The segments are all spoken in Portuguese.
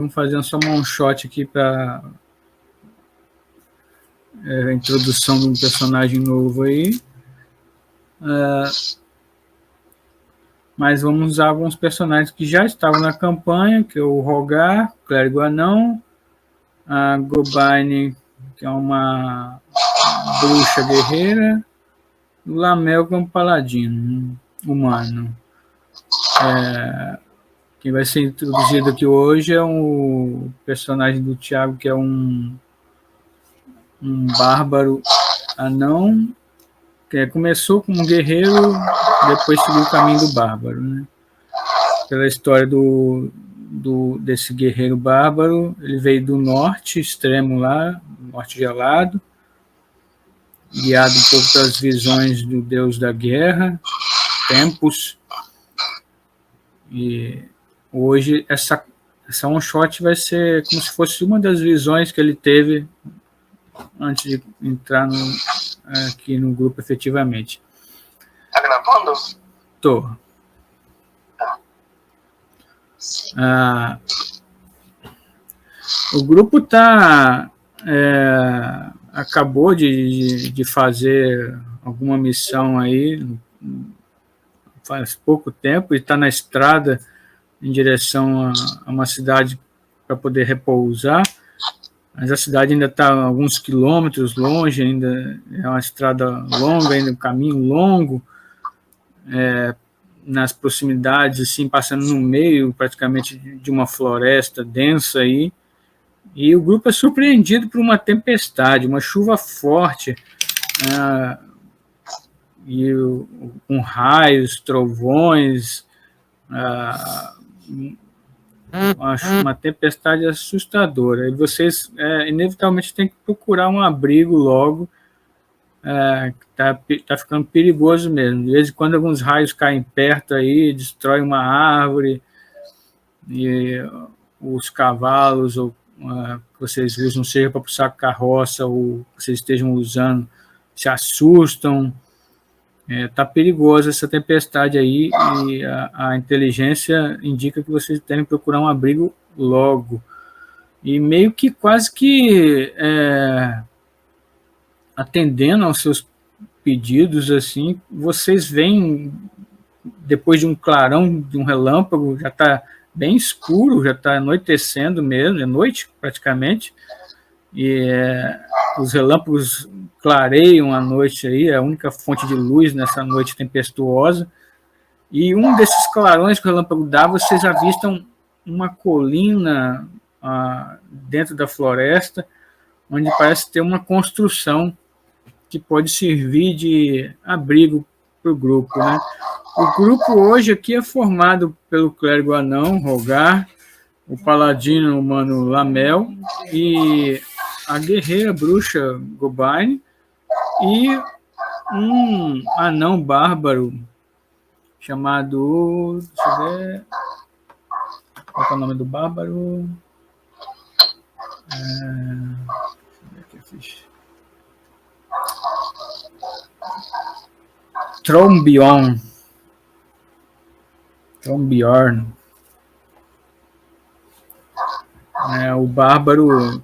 Vamos fazer só um shot aqui para a introdução de um personagem novo aí. Mas vamos usar alguns personagens que já estavam na campanha, que é o Rogar, Clérigo Anão, a Gobine, que é uma bruxa guerreira, o Lamel, que é um paladino humano. Quem vai ser introduzido aqui hoje é o personagem do Thiago, que é um bárbaro anão, que começou como guerreiro, depois seguiu o caminho do bárbaro, né? Pela história desse guerreiro bárbaro, ele veio do norte extremo lá, norte gelado, guiado um pouco pelas visões do deus da guerra, Tempus. E hoje essa one shot vai ser como se fosse uma das visões que ele teve antes de entrar aqui no grupo efetivamente. Tá gravando? Tô. O grupo acabou de fazer alguma missão aí faz pouco tempo e está na estrada em direção a uma cidade para poder repousar, mas a cidade ainda está alguns quilômetros longe, ainda é uma estrada longa, ainda um caminho longo, nas proximidades, assim, passando no meio praticamente de uma floresta densa aí, e o grupo é surpreendido por uma tempestade, uma chuva forte, e com raios, trovões, uma tempestade assustadora. E vocês inevitavelmente têm que procurar um abrigo logo, que tá ficando perigoso mesmo. De vez em quando alguns raios caem perto aí, destrói uma árvore, e os cavalos ou que vocês usam, seja para puxar carroça ou que vocês estejam usando, se assustam. Tá perigosa essa tempestade aí, e a inteligência indica que vocês devem procurar um abrigo logo. E meio que quase que atendendo aos seus pedidos, assim, vocês veem, depois de um clarão, de um relâmpago, já está bem escuro, já está anoitecendo mesmo, é noite praticamente, e os relâmpagos clareiam a noite aí, é a única fonte de luz nessa noite tempestuosa, e um desses clarões que o relâmpago dá, vocês avistam uma colina dentro da floresta, onde parece ter uma construção que pode servir de abrigo para o grupo, né? O grupo hoje aqui é formado pelo clérigo anão, Rogar, o paladino humano Lamel e a guerreira bruxa Gobine e um anão bárbaro chamado... Deixa eu ver... Qual é o nome do bárbaro? Deixa eu ver aqui a ficha. Trombiorn. O bárbaro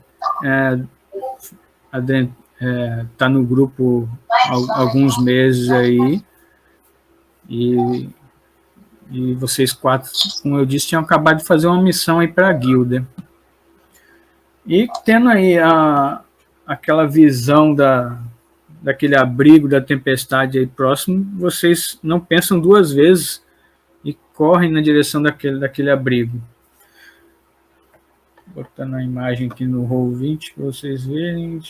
está no grupo há alguns meses aí, e vocês quatro, como eu disse, tinham acabado de fazer uma missão aí para a guilda. E tendo aí aquela visão daquele abrigo da tempestade aí próximo, vocês não pensam duas vezes e correm na direção daquele abrigo. Vou botar a imagem aqui no Roll20 para vocês verem.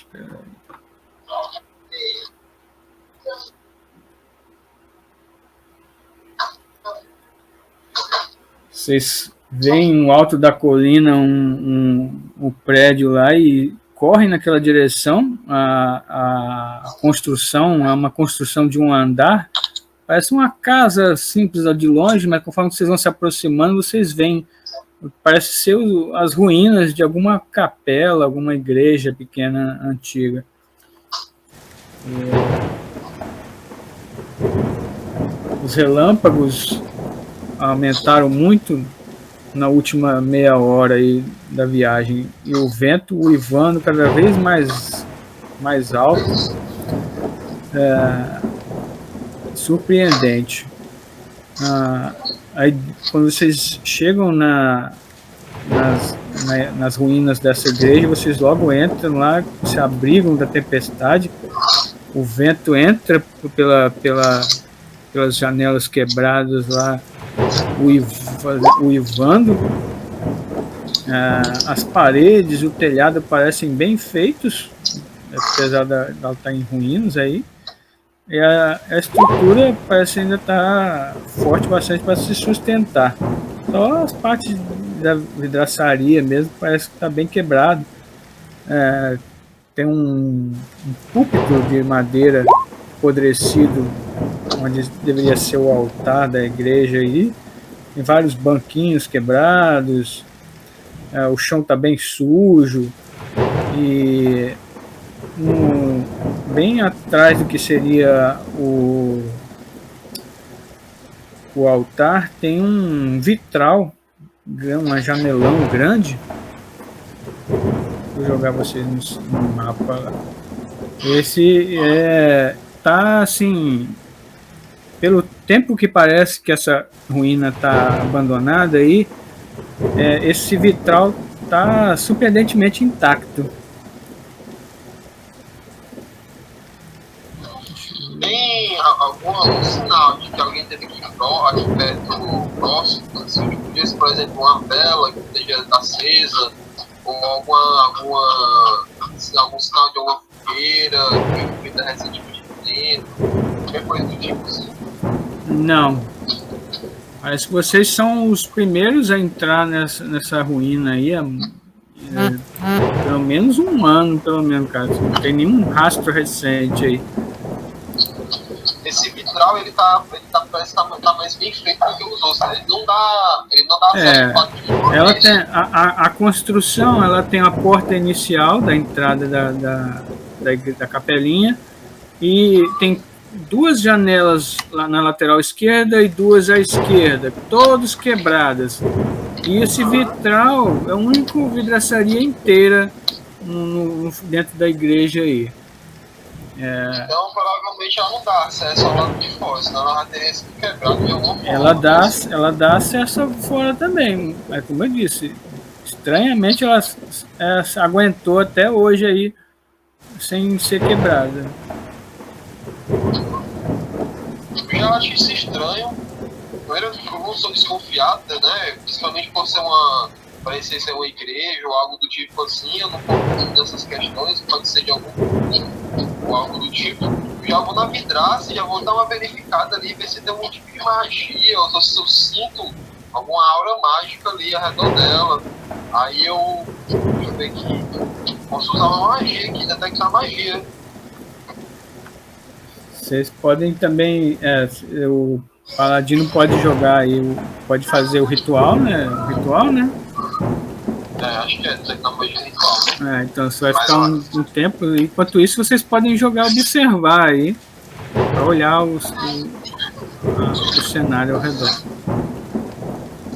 Vocês veem no alto da colina um prédio lá e correm naquela direção. A construção é uma construção de um andar, parece uma casa simples lá de longe, mas conforme vocês vão se aproximando, vocês veem, parece ser as ruínas de alguma capela, alguma igreja pequena, antiga. Os relâmpagos aumentaram muito na última meia hora aí da viagem, e o vento uivando cada vez mais alto, surpreendente. Aí quando vocês chegam nas ruínas dessa igreja, vocês logo entram lá, se abrigam da tempestade, o vento entra pelas janelas quebradas lá, uivando. As paredes, o telhado parecem bem feitos, apesar dela estar em ruínas aí. E a estrutura parece ainda estar forte bastante para se sustentar. Só as partes da vidraçaria mesmo parece que está bem quebrado. Tem um púlpito de madeira apodrecido, onde deveria ser o altar da igreja aí. Tem vários banquinhos quebrados. O chão está bem sujo. E bem atrás do que seria o altar tem um vitral, uma janelão grande. Vou jogar vocês no mapa. Esse tá assim, pelo tempo que parece que essa ruína tá abandonada aí, esse vitral tá surpreendentemente intacto. Tem algum sinal de que alguém teve aqui perto, próximo, assim, tipo, por exemplo, uma vela que esteja acesa, ou algum sinal de alguma fogueira que foi recentemente dentro, qualquer coisa do tipo assim? Não. Parece que vocês são os primeiros a entrar nessa ruína aí há pelo menos um ano, pelo menos, cara. Não tem nenhum rastro recente aí. Esse vitral, parece que tá mais bem feito do que os outros, né? Ele não dá acesso ela tem a construção, ela tem a porta inicial da entrada da capelinha, e tem duas janelas lá na lateral esquerda e duas à esquerda, todas quebradas. E esse vitral é a única vidraçaria inteira dentro da igreja aí. Então, provavelmente ela não dá acesso ao lado de fora, senão ela já teria sido quebrada de alguma forma. Ela dá acesso fora também, mas como eu disse, estranhamente ela aguentou até hoje aí sem ser quebrada. Eu acho isso estranho. Primeiro, eu sou desconfiado, né? Principalmente por parecer ser uma igreja ou algo do tipo assim. Eu não confio nessas questões, pode ser de algum ou algo do tipo. Eu já vou na vidraça e já vou dar uma verificada ali, ver se tem algum tipo de magia, ou se eu sinto alguma aura mágica ali ao redor dela. Aí deixa eu ver aqui, posso usar uma magia aqui, detectar magia. Vocês podem também, o paladino pode jogar aí, pode fazer o ritual, né? Acho que detectar magia ritual. Então você vai ficar um tempo, enquanto isso vocês podem jogar observar aí, para olhar o cenário ao redor.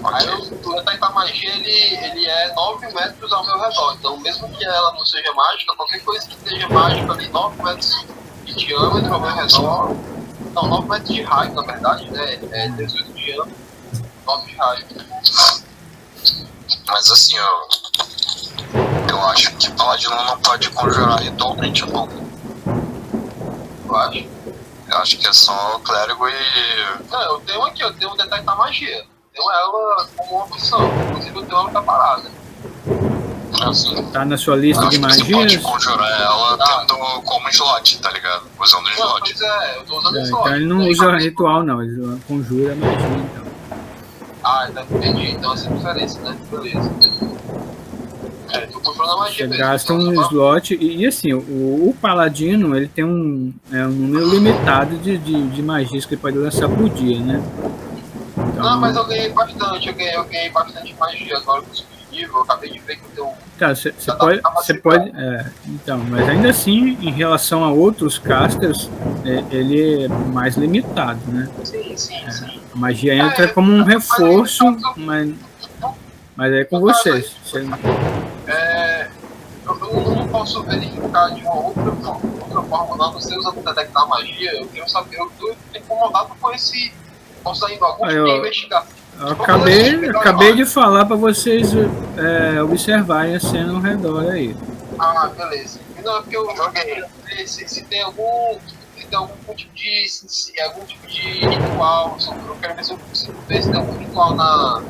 Aí o detectar magia, ele é 9 metros ao meu redor, então mesmo que ela não seja mágica, qualquer coisa que seja mágica ali, 9 metros de diâmetro ao meu redor, não, 9 metros de raio na verdade, né, 18 de diâmetro, 9 de raio. Mas assim, eu acho que Paladino não pode conjurar ritualmente, não. Eu acho que é só o clérigo e... Não, eu tenho detectar magia. Tenho ela como uma opção. Inclusive eu tenho ela preparada. Assim, tá na sua lista de magias? Você pode conjurar ela tendo como slot, tá ligado? Usando o slot. Pois eu tô usando slot. Então ele não usa ritual não, ele conjura magia então. Entendi. Então essa é a diferença, né? Beleza. Tô conjurando a magia. Você gasta um slot e assim, o paladino ele tem um número limitado de magias que ele pode lançar por dia, né? Então, não, mas eu ganhei bastante, eu ganhei bastante magia agora com o nível, eu acabei de ver que eu tenho... Você pode então, mas ainda assim, em relação a outros casters, ele é mais limitado, né? Sim. A magia entra como um reforço, mas... Mas é com No caso vocês. Eu não posso verificar de uma outra forma, não. Você usa para detectar magia. Eu quero saber, eu estou incomodado com esse. Posso ainda algum tipo de investigação. Eu acabei de falar para vocês observarem a cena ao redor aí. Ah, beleza. Não, é porque eu joguei. Se tem algum tipo de ritual. Eu quero ver se eu consigo ver se tem algum ritual na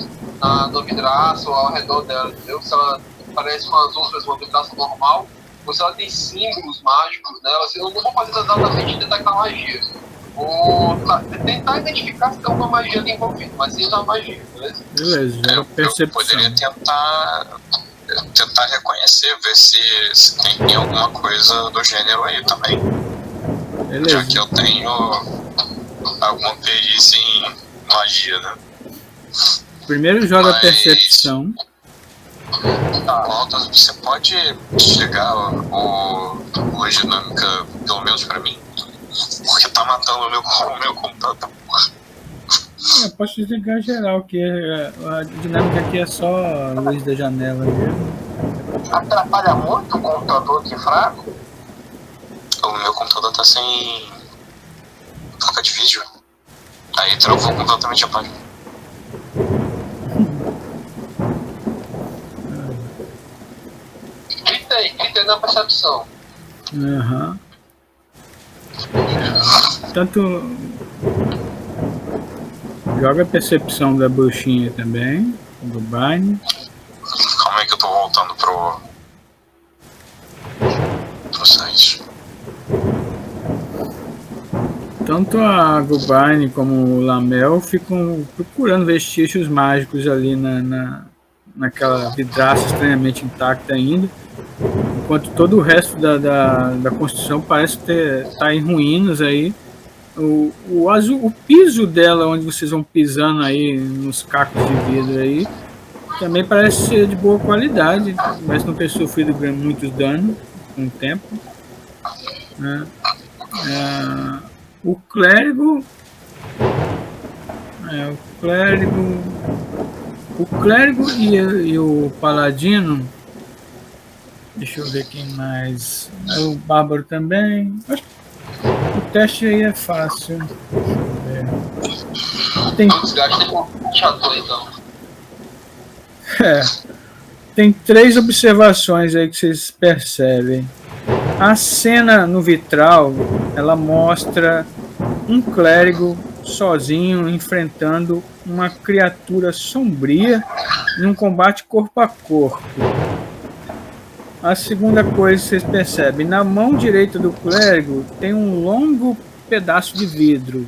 vidraça ou ao redor dela, entendeu? Se ela parece umas outras, uma vidraça normal, ou se ela tem símbolos mágicos nela. Eu não vou fazer exatamente detectar magia. Vou tentar identificar se tem alguma magia ali envolvida, mas sem usar magia, beleza? Beleza, eu poderia tentar reconhecer, ver se tem alguma coisa do gênero aí também. Beleza. Já que eu tenho alguma perícia em magia, né? Primeiro joga a percepção. Walter, você pode chegar o dinâmica, pelo menos pra mim? Porque tá matando o meu computador. Eu posso desligar geral, que a dinâmica aqui é só a luz da janela mesmo. Atrapalha muito o computador aqui fraco? O meu computador tá sem placa de vídeo. Aí travou completamente a página. Grita na percepção. Aham. Tanto joga a percepção da bruxinha também, do Barney. Calma aí que eu tô voltando pro site. Tanto a Gubarne como o Lamel ficam procurando vestígios mágicos ali naquela vidraça estranhamente intacta ainda, enquanto todo o resto da construção parece estar em ruínas aí. O piso dela, onde vocês vão pisando aí nos cacos de vidro aí, também parece ser de boa qualidade, mas não ter sofrido muitos danos com o tempo, né? O clérigo e o paladino, deixa eu ver quem mais, o bárbaro também. O teste aí é fácil. Tem 3 observações aí que vocês percebem. A cena no vitral, ela mostra um clérigo sozinho enfrentando uma criatura sombria em um combate corpo a corpo. A segunda coisa que vocês percebem, na mão direita do clérigo tem um longo pedaço de vidro,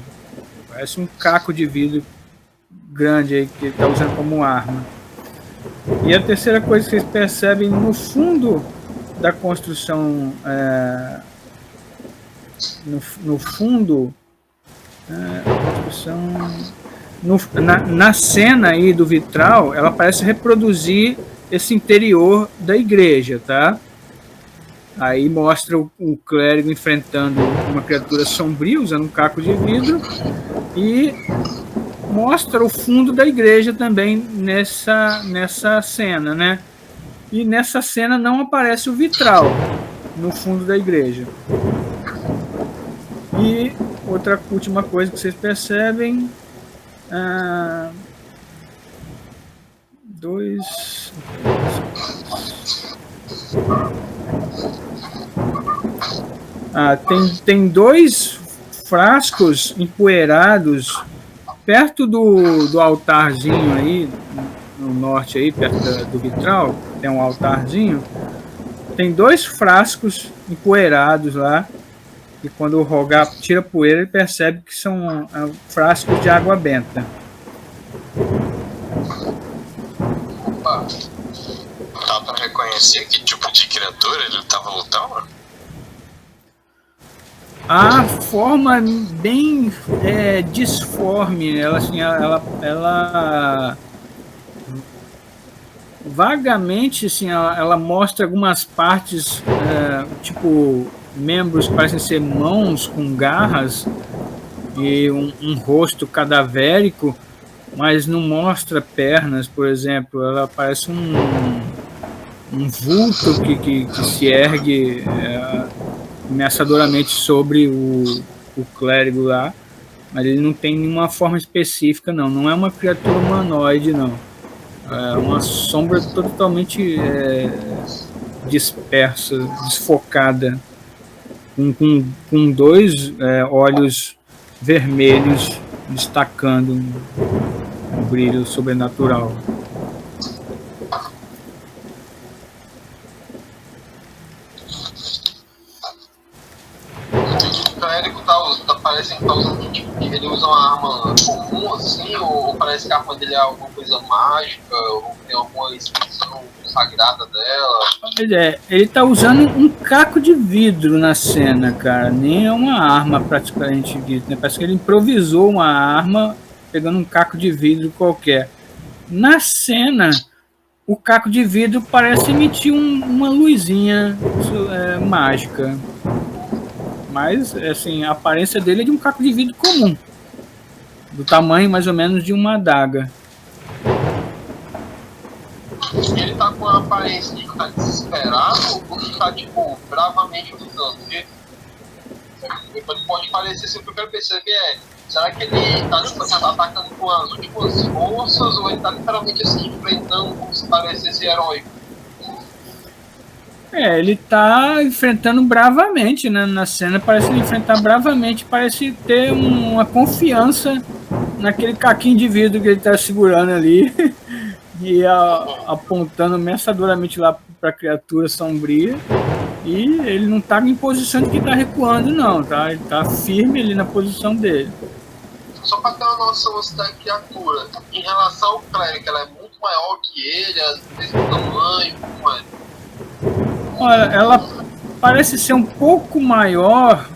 parece um caco de vidro grande aí que ele está usando como arma. E a terceira coisa que vocês percebem, no fundo da construção, na cena aí do vitral, ela parece reproduzir esse interior da igreja, tá? Aí mostra o clérigo enfrentando uma criatura sombria usando um caco de vidro e mostra o fundo da igreja também nessa cena, né? E nessa cena não aparece o vitral no fundo da igreja. E outra última coisa que vocês percebem, tem 2 frascos empoeirados perto do altarzinho aí, no norte aí, perto do vitral, tem um altarzinho, tem 2 frascos empoeirados lá, e quando o Rogar tira a poeira, ele percebe que são frascos de água benta. Opa, dá pra reconhecer que tipo de criatura ele estava lutando? A forma bem disforme, ela vagamente assim, ela mostra algumas partes, tipo membros que parecem ser mãos com garras e um rosto cadavérico, mas não mostra pernas, por exemplo. Ela parece um vulto que se ergue ameaçadoramente sobre o clérigo lá, mas ele não tem nenhuma forma específica, não é uma criatura humanoide, não. É uma sombra totalmente dispersa, desfocada, com dois olhos vermelhos destacando um brilho sobrenatural. O clérigo parece que tá usando, tipo, ele usa uma arma comum, assim, ou parece que a arma dele é alguma coisa mágica, ou tem alguma inscrição sagrada dela? Ele tá usando um caco de vidro na cena, cara. Nem é uma arma praticamente dito, né? Parece que ele improvisou uma arma pegando um caco de vidro qualquer. Na cena, o caco de vidro parece emitir uma luzinha mágica. Mas, assim, a aparência dele é de um caco de vidro comum. Do tamanho, mais ou menos, de uma adaga. Ele tá com a aparência de estar desesperado ou de tá, tipo, bravamente lutando? Porque ele pode parecer ser o que eu quero perceber será que ele tá, tipo, atacando com as últimas forças ou ele tá literalmente assim, enfrentando como se parecesse heróico? Ele tá enfrentando bravamente, né? Na cena parece ele enfrentar bravamente, parece ter uma confiança naquele caquinho de vidro que ele tá segurando ali e apontando ameaçadoramente lá para a criatura sombria. E ele não tá em posição de que tá recuando, não, tá? Ele tá firme ali na posição dele. Só para ter uma noção assim, da criatura, em relação ao clérigo, ela é muito maior que ele, é do mesmo tamanho, como é? Olha, ela parece ser um pouco maior,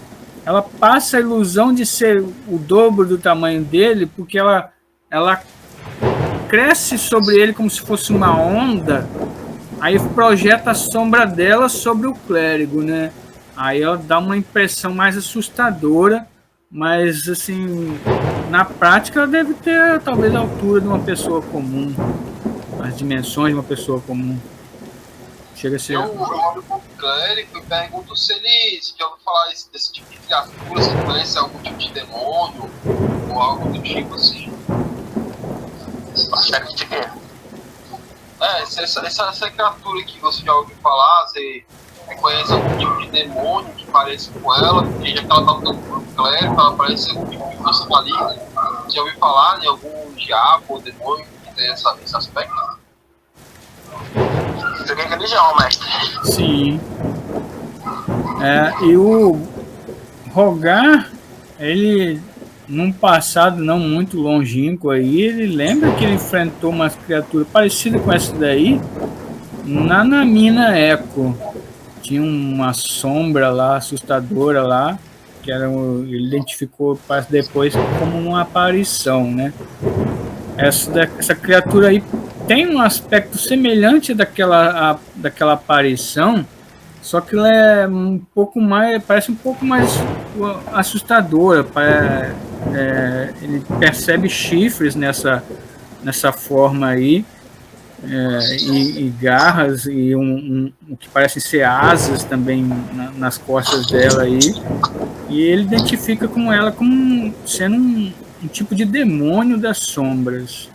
ela passa a ilusão de ser o dobro do tamanho dele, porque ela cresce sobre ele como se fosse uma onda, aí projeta a sombra dela sobre o clérigo, né? Aí ela dá uma impressão mais assustadora, mas assim, na prática ela deve ter talvez a altura de uma pessoa comum, as dimensões de uma pessoa comum. Chega a ser... Eu olho pro clérigo e pergunto se ele já ouviu falar desse tipo de criatura, se conhece algum tipo de demônio ou algo do tipo assim. Sério de quê? Essa criatura que você já ouviu falar, você conhece algum tipo de demônio que parece com ela, porque já que ela tá lutando pro clérigo, ela parece algum tipo de força maligna. Você já ouviu falar em algum diabo ou demônio que tem esse aspecto? Joguei religião, mestre. Sim. E o Rogar, ele, num passado não muito longínquo aí, ele lembra que ele enfrentou uma criatura parecida com essa daí na mina Echo. Tinha uma sombra lá, assustadora lá, que ele identificou depois como uma aparição, né? Essa criatura aí tem um aspecto semelhante daquela aparição, só que ela é um pouco mais, parece um pouco mais assustadora. Ele percebe chifres nessa forma aí, e garras e o que parecem ser asas também nas costas dela aí, e ele identifica com ela como sendo um tipo de demônio das sombras.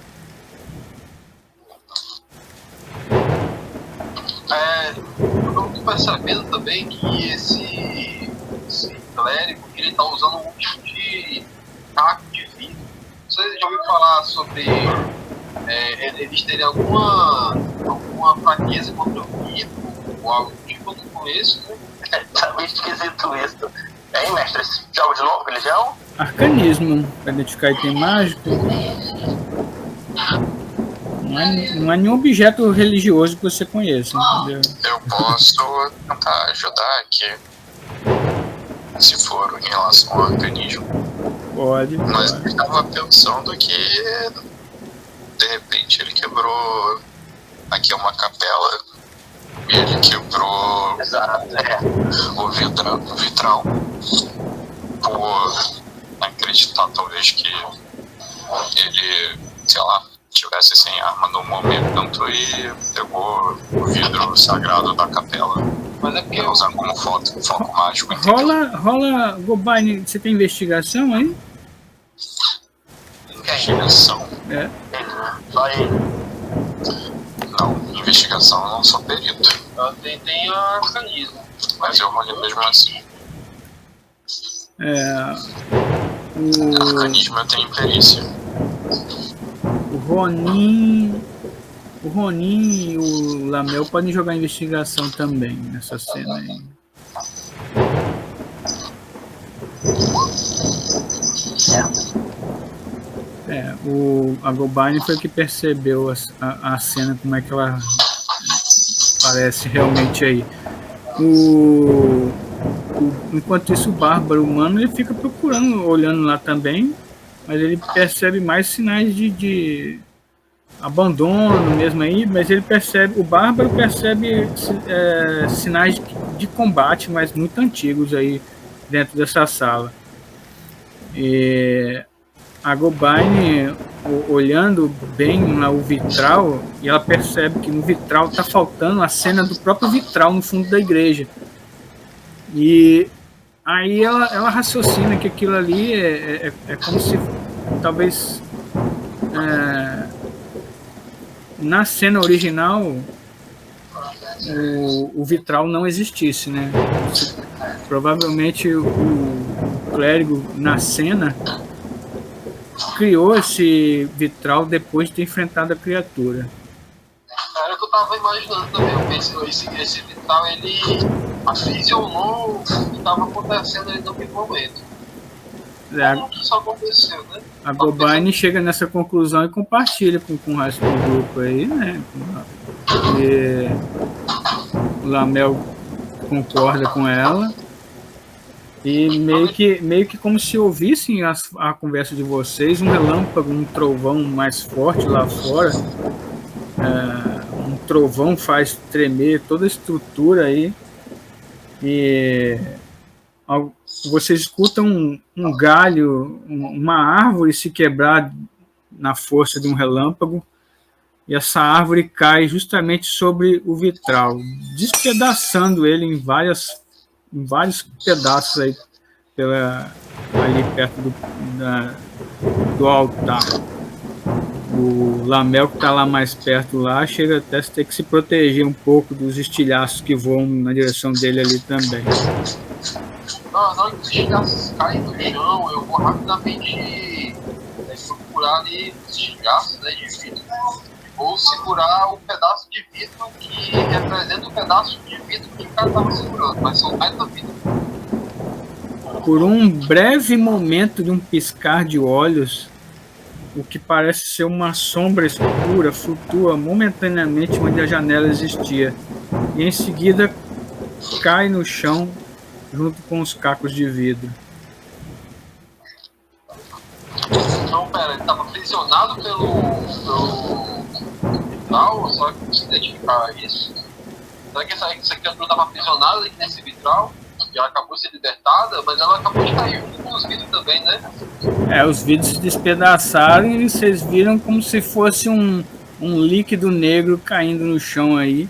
Eu estou percebendo também que esse clérigo ele está usando um tipo de taco de vidro. Você já ouviu falar sobre eles terem alguma fraqueza contra o vidro ou algo do tipo? Eu não conheço, né? Tá meio esquisito isso. Hein, mestre? Jogo de novo, religião? Arcanismo, para identificar item mágico. Não é nenhum objeto religioso que você conheça, entendeu? Eu posso tentar ajudar aqui, se for em relação ao organismo. Pode. Mas eu estava pensando que de repente ele quebrou. Aqui é uma capela. E ele quebrou o vitral por acreditar talvez que ele sei lá, tivesse sem arma no momento e pegou o vidro sagrado da capela. Mas é porque usando como foco mágico. Entendeu? Rola, Gobine, você tem investigação aí? Investigação? É. Só ele. Não, investigação eu não sou perito. Tem arcanismo. Mas eu rolei mesmo assim. Arcanismo eu tenho perícia. O Ronin e o Lamel podem jogar investigação também nessa cena aí. A Gobine foi que percebeu a cena, como é que ela parece realmente aí. Enquanto isso, o Bárbaro humano ele fica procurando, olhando lá também, mas ele percebe mais sinais de abandono mesmo aí, mas o Bárbaro percebe sinais de combate, mas muito antigos aí dentro dessa sala. E a Gobine, olhando bem lá o vitral, e ela percebe que no vitral está faltando a cena do próprio vitral no fundo da igreja. E aí ela raciocina que aquilo ali é como se talvez na cena original o vitral não existisse, né? Provavelmente o clérigo na cena criou esse vitral depois de ter enfrentado a criatura. Era o que eu tava imaginando também. Eu pensei, esse vitral ele aprisionou o que estava acontecendo ali naquele momento. Como que isso aconteceu, né? A Gobine chega nessa conclusão e compartilha com o resto do grupo aí, né? E o Lamel concorda com ela. E meio que como se ouvissem a conversa de vocês, um relâmpago, um trovão mais forte lá fora. Um trovão faz tremer toda a estrutura aí. E vocês escutam um galho, uma árvore se quebrar na força de um relâmpago, e essa árvore cai justamente sobre o vitral, despedaçando ele em vários pedaços aí ali perto do altar. O Lamel, que está lá mais perto lá, chega até a ter que se proteger um pouco dos estilhaços que voam na direção dele ali também. Na hora que os estilhaços caem no chão, eu vou rapidamente procurar ali os estilhaços, né, de vidro. Vou segurar o pedaço de vidro que representa o pedaço de vidro que o cara estava segurando, mas são meta-vidro. Por um breve momento de um piscar de olhos, o que parece ser uma sombra escura flutua momentaneamente onde a janela existia, e em seguida cai no chão junto com os cacos de vidro. Então, pera, ele estava aprisionado pelo vitral, só que você identificar isso? Será que essa criatura estava aprisionada nesse vitral? E ela acabou de ser libertada, mas ela acabou de cair junto com os vidros também, né? Os vidros se despedaçaram e vocês viram como se fosse um líquido negro caindo no chão aí.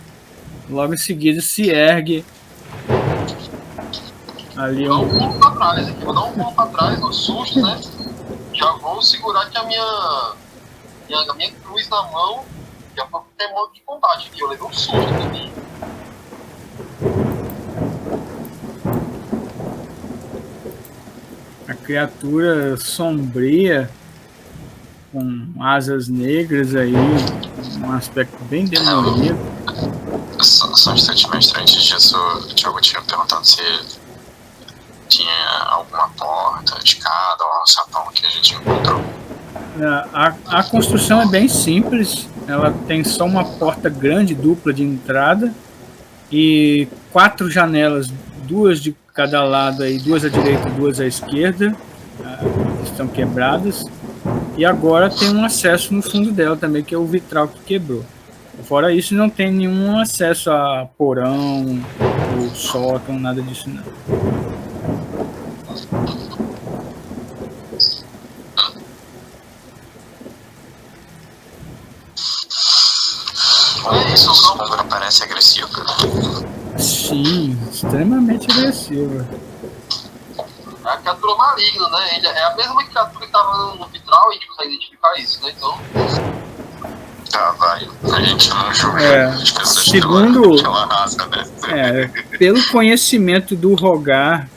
Logo em seguida se ergue ali. Vou dar um pulo pra trás aqui, vou dar um pulo pra trás no susto, né? Já vou segurar aqui a minha cruz na mão, já vou ter modo de combate aqui, eu levei um susto também. A criatura sombria, com asas negras aí, um aspecto bem demoníaco. Só um instante, mestre, antes disso, o Thiago tinha perguntado se tinha alguma porta, escada ou um sapão que a gente encontrou. A construção é bem simples, ela tem só uma porta grande, dupla de entrada, e 4 janelas, 2 de cada lado, aí, 2 à direita e 2 à esquerda, estão quebradas, e agora tem um acesso no fundo dela também, que é o vitral que quebrou. Fora isso, não tem nenhum acesso a porão, ou sótão, nada disso não. Essa sombra parece agressiva. Sim, extremamente agressiva. É a criatura maligna, né? Ele é a mesma criatura que estava no vitral, a gente consegue identificar isso, né? Então. Tá, vai. A gente não julga as pessoas segundo, pela raça, né? Pelo conhecimento do Rogar,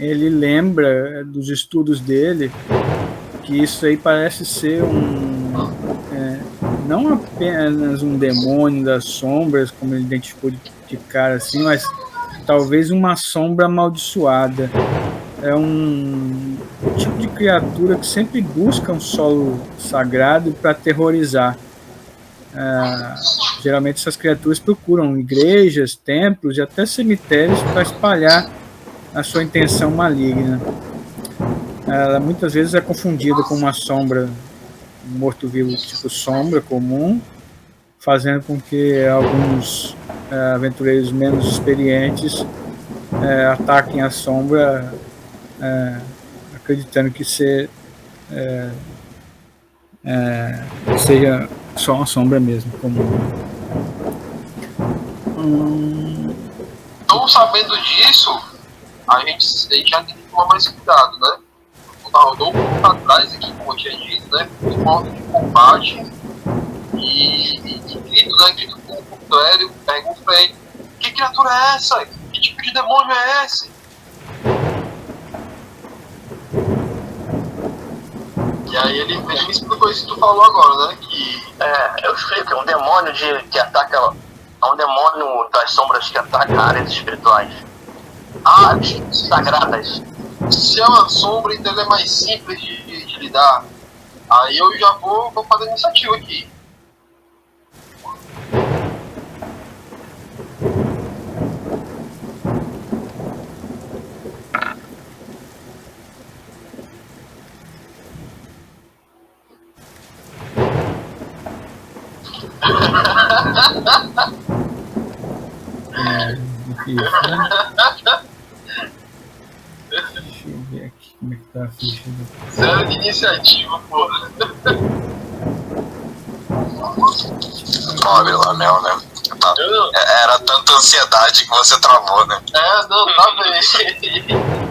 ele lembra dos estudos dele que isso aí parece ser não apenas um demônio das sombras, como ele identificou de cara assim, mas talvez uma sombra amaldiçoada. É um tipo de criatura que sempre busca um solo sagrado para aterrorizar. Geralmente essas criaturas procuram igrejas, templos e até cemitérios para espalhar a sua intenção maligna. Ela muitas vezes é confundida com uma sombra, um morto-vivo tipo sombra comum, fazendo com que alguns aventureiros menos experientes ataquem a sombra, acreditando que seja só uma sombra mesmo, comum. Então, sabendo disso, a gente já tem que tomar mais cuidado, né? Rodou um pouco atrás aqui, como eu tinha dito, né? Em modo de combate e grito, né? Grito com o Clérigo, pega o freio. Que criatura é essa? Que tipo de demônio é esse? E aí ele me explicou isso que tu falou agora, né? Que eu explico, é um demônio que ataca. É um demônio das sombras que ataca áreas espirituais. Áreas sagradas. Se é uma sombra, então ele é mais simples de lidar. Aí eu já vou fazer a iniciativa aqui. Difícil, né? Deixa eu ver aqui como é que tá a ficha do... 0 de iniciativa, porra. 9 lá, Mel, né? Era tanta ansiedade que você travou, né? Não, tá bem.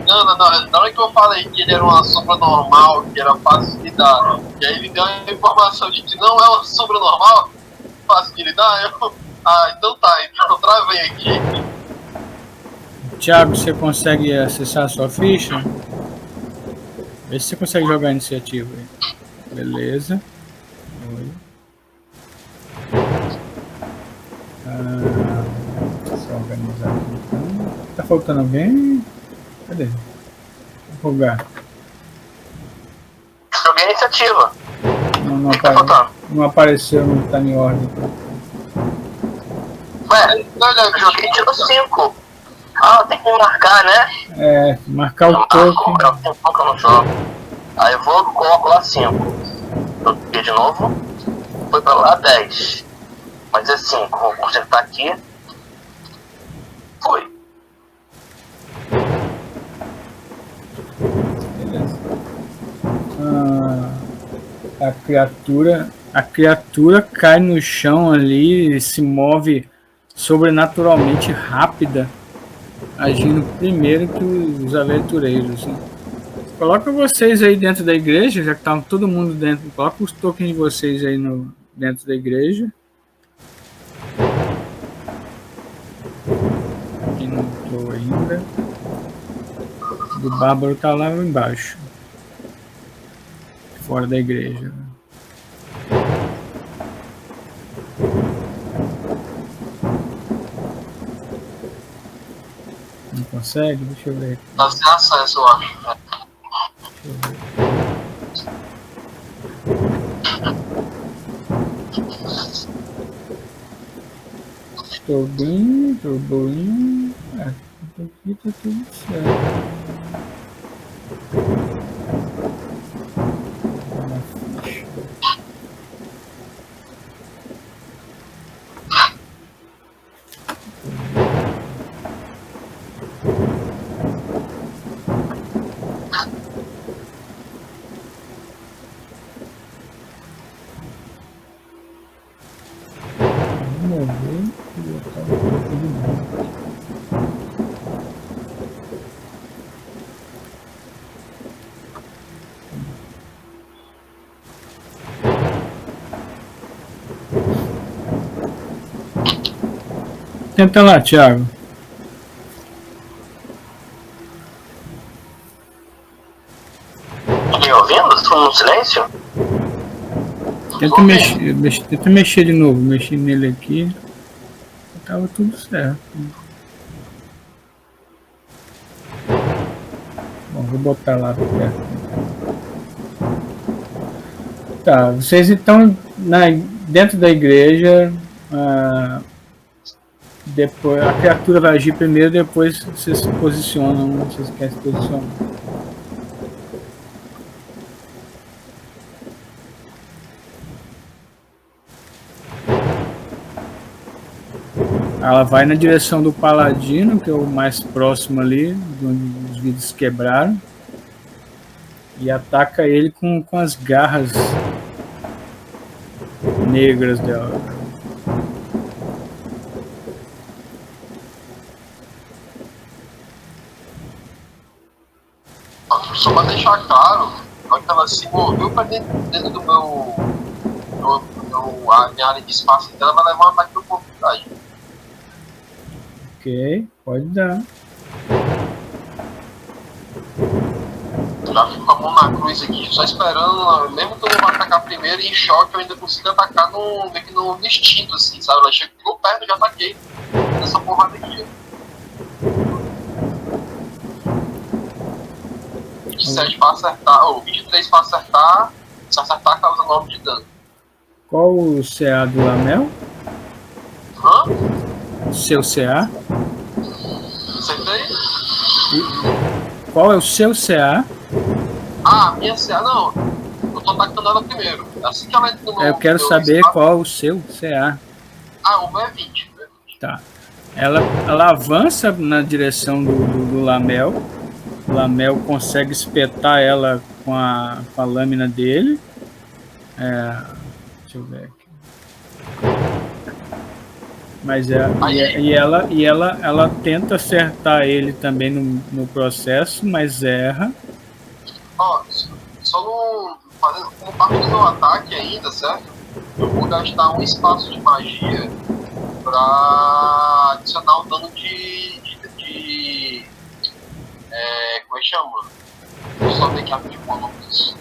Não. Na hora que eu falei que ele era uma sombra normal, que era fácil de lidar, e aí ele deu a informação de que não é uma sombra normal, fácil de lidar, eu... então tá, então eu travei aqui. Thiago, você consegue acessar a sua ficha? Vê se você consegue jogar a iniciativa aí. Beleza. Oi. Deixa eu organizar aqui então. Tá faltando alguém? Cadê? Vou jogar. Joguei a iniciativa. Não apareceu, não tá em ordem. Ué, eu joguei e tirou 5. Tem que marcar, né? Marcar o token. Tem pouco que eu não jogo. Aí eu vou, coloco lá 5. Eu toquei de novo. Foi pra lá 10. Mas é 5. Vou consertar aqui. Foi. Beleza. A criatura cai no chão ali e se move sobrenaturalmente rápida, agindo primeiro que os aventureiros. Assim. Coloca vocês aí dentro da igreja, já que tá todo mundo dentro. Coloca os tokens de vocês aí dentro da igreja. Aqui não tô ainda. O Bárbaro tá lá embaixo. Fora da igreja. Não consegue? Deixa eu ver. Tá sem acesso, eu acho. Deixa eu ver. Estou bem. Aqui tá tudo certo. Tenta lá, Thiago. Tá me ouvindo? Estou no silêncio? Tenta mexer de novo. Mexi nele aqui. Tava tudo certo. Bom, vou botar lá perto. Tá, vocês estão dentro da igreja. Depois, a criatura vai agir primeiro, depois vocês se posicionam. Vocês querem se posicionar. Ela vai na direção do paladino, que é o mais próximo ali, onde os vidros quebraram, e ataca ele com as garras negras dela. Só pra deixar claro, quando ela se moveu pra dentro do a minha área de espaço, então ela vai levar um ataque de oportunidade. Ok, pode dar. Já fico com a mão na cruz aqui, só esperando, mesmo que eu não vá atacar primeiro, em choque eu ainda consigo atacar meio que no instinto, assim, sabe? Ela chegou perto, já ataquei nessa porrada aqui. 27 pra acertar, ou 23 pra acertar, se acertar causa 9 de dano. Qual o CA do Lamel? Seu CA? Acertei? Qual é o seu CA? Ah, minha CA não. Eu tô atacando ela primeiro. Assim que ela entra no meu. Eu quero saber espaço, qual o seu CA. Ah, o meu é 20. Tá. Ela avança na direção do Lamel. O Lamel consegue espetar ela com a lâmina dele. Deixa eu ver aqui. Mas ela tenta acertar ele também no processo, mas erra. Ó, só não fazendo como parte do meu ataque ainda, certo? Eu vou gastar um espaço de magia pra adicionar o dano de como é que chama? Deixa eu só ver aqui rapidinho o nome disso.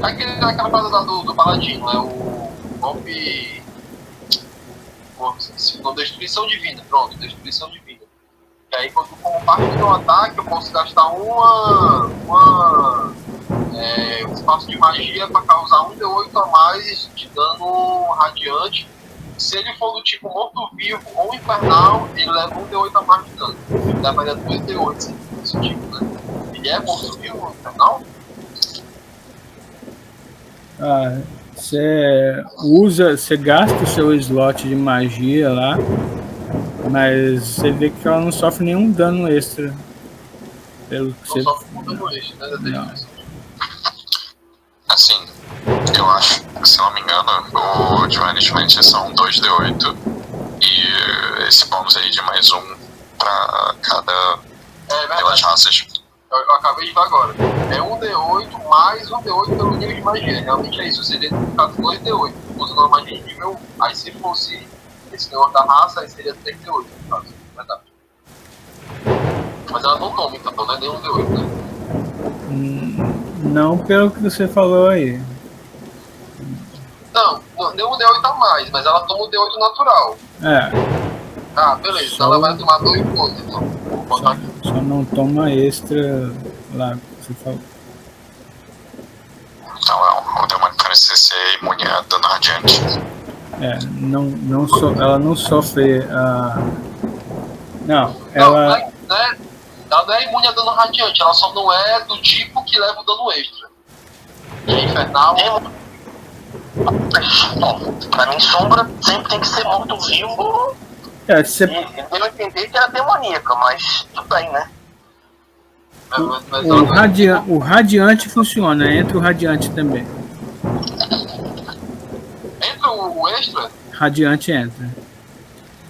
Aquela parada do paladino, é o golpe. Não, destruição divina, pronto, destruição divina. E aí, quando como parte do meu ataque, eu posso gastar um espaço de magia para causar 1d8 a mais de dano radiante. Se ele for do tipo morto-vivo ou infernal, ele leva 1d8 a mais de dano. Ele levaria 2d8 desse tipo, né? Ele é morto-vivo ou infernal? Você gasta o seu slot de magia lá, mas você vê que ela não sofre nenhum dano extra. Pelo que não sofre nenhum dano extra, né? Assim, eu acho, se eu não me engano, o de management são 2d8 e esse bônus aí de mais um pra cada pelas raças. Eu acabei de ver agora. É 1d8 mais 1d8 pelo nível de magia. Realmente é isso. Seria no caso 2d8. Usando uma magia de nível. Aí se fosse esse negócio da raça, aí seria 3d8 no caso. Verdade. Mas ela não toma, então não é nem 1d8, né? Não pelo que você falou aí. Não, nem 1d8 a mais, mas ela toma o d8 natural. Ah, beleza. Então ela vai tomar 2 pontos, então. Vou botar aqui. Só não toma extra lá que você falou. Então o demônio parece ser imune a dano radiante. Ela não sofre a. Não, ela não é imune a dano radiante, ela só não é do tipo que leva o dano extra. E é infernal. Bom, pra mim, sombra sempre tem que ser morto-vivo. Eu entendi que era demoníaca, mas tudo bem, né? O radiante funciona, entra o radiante também. Entra o extra? Radiante entra.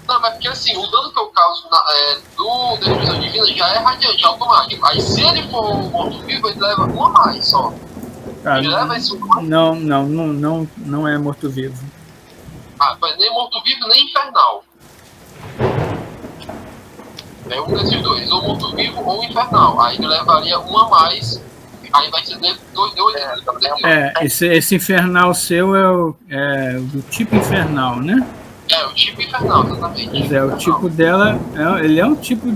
Não, mas porque assim, o dano que eu causo do Destruição Divina já é radiante, automático. Aí se ele for morto-vivo, ele leva um a mais só. Ele leva esse um a mais? Não é morto-vivo. Nem morto-vivo, nem infernal. É um desses dois, ou morto-vivo ou infernal. Aí ele levaria um a mais, aí vai ser dois esse infernal seu é do tipo infernal, né? É, o tipo infernal, exatamente. Pois é, o tipo dela, ele é um tipo,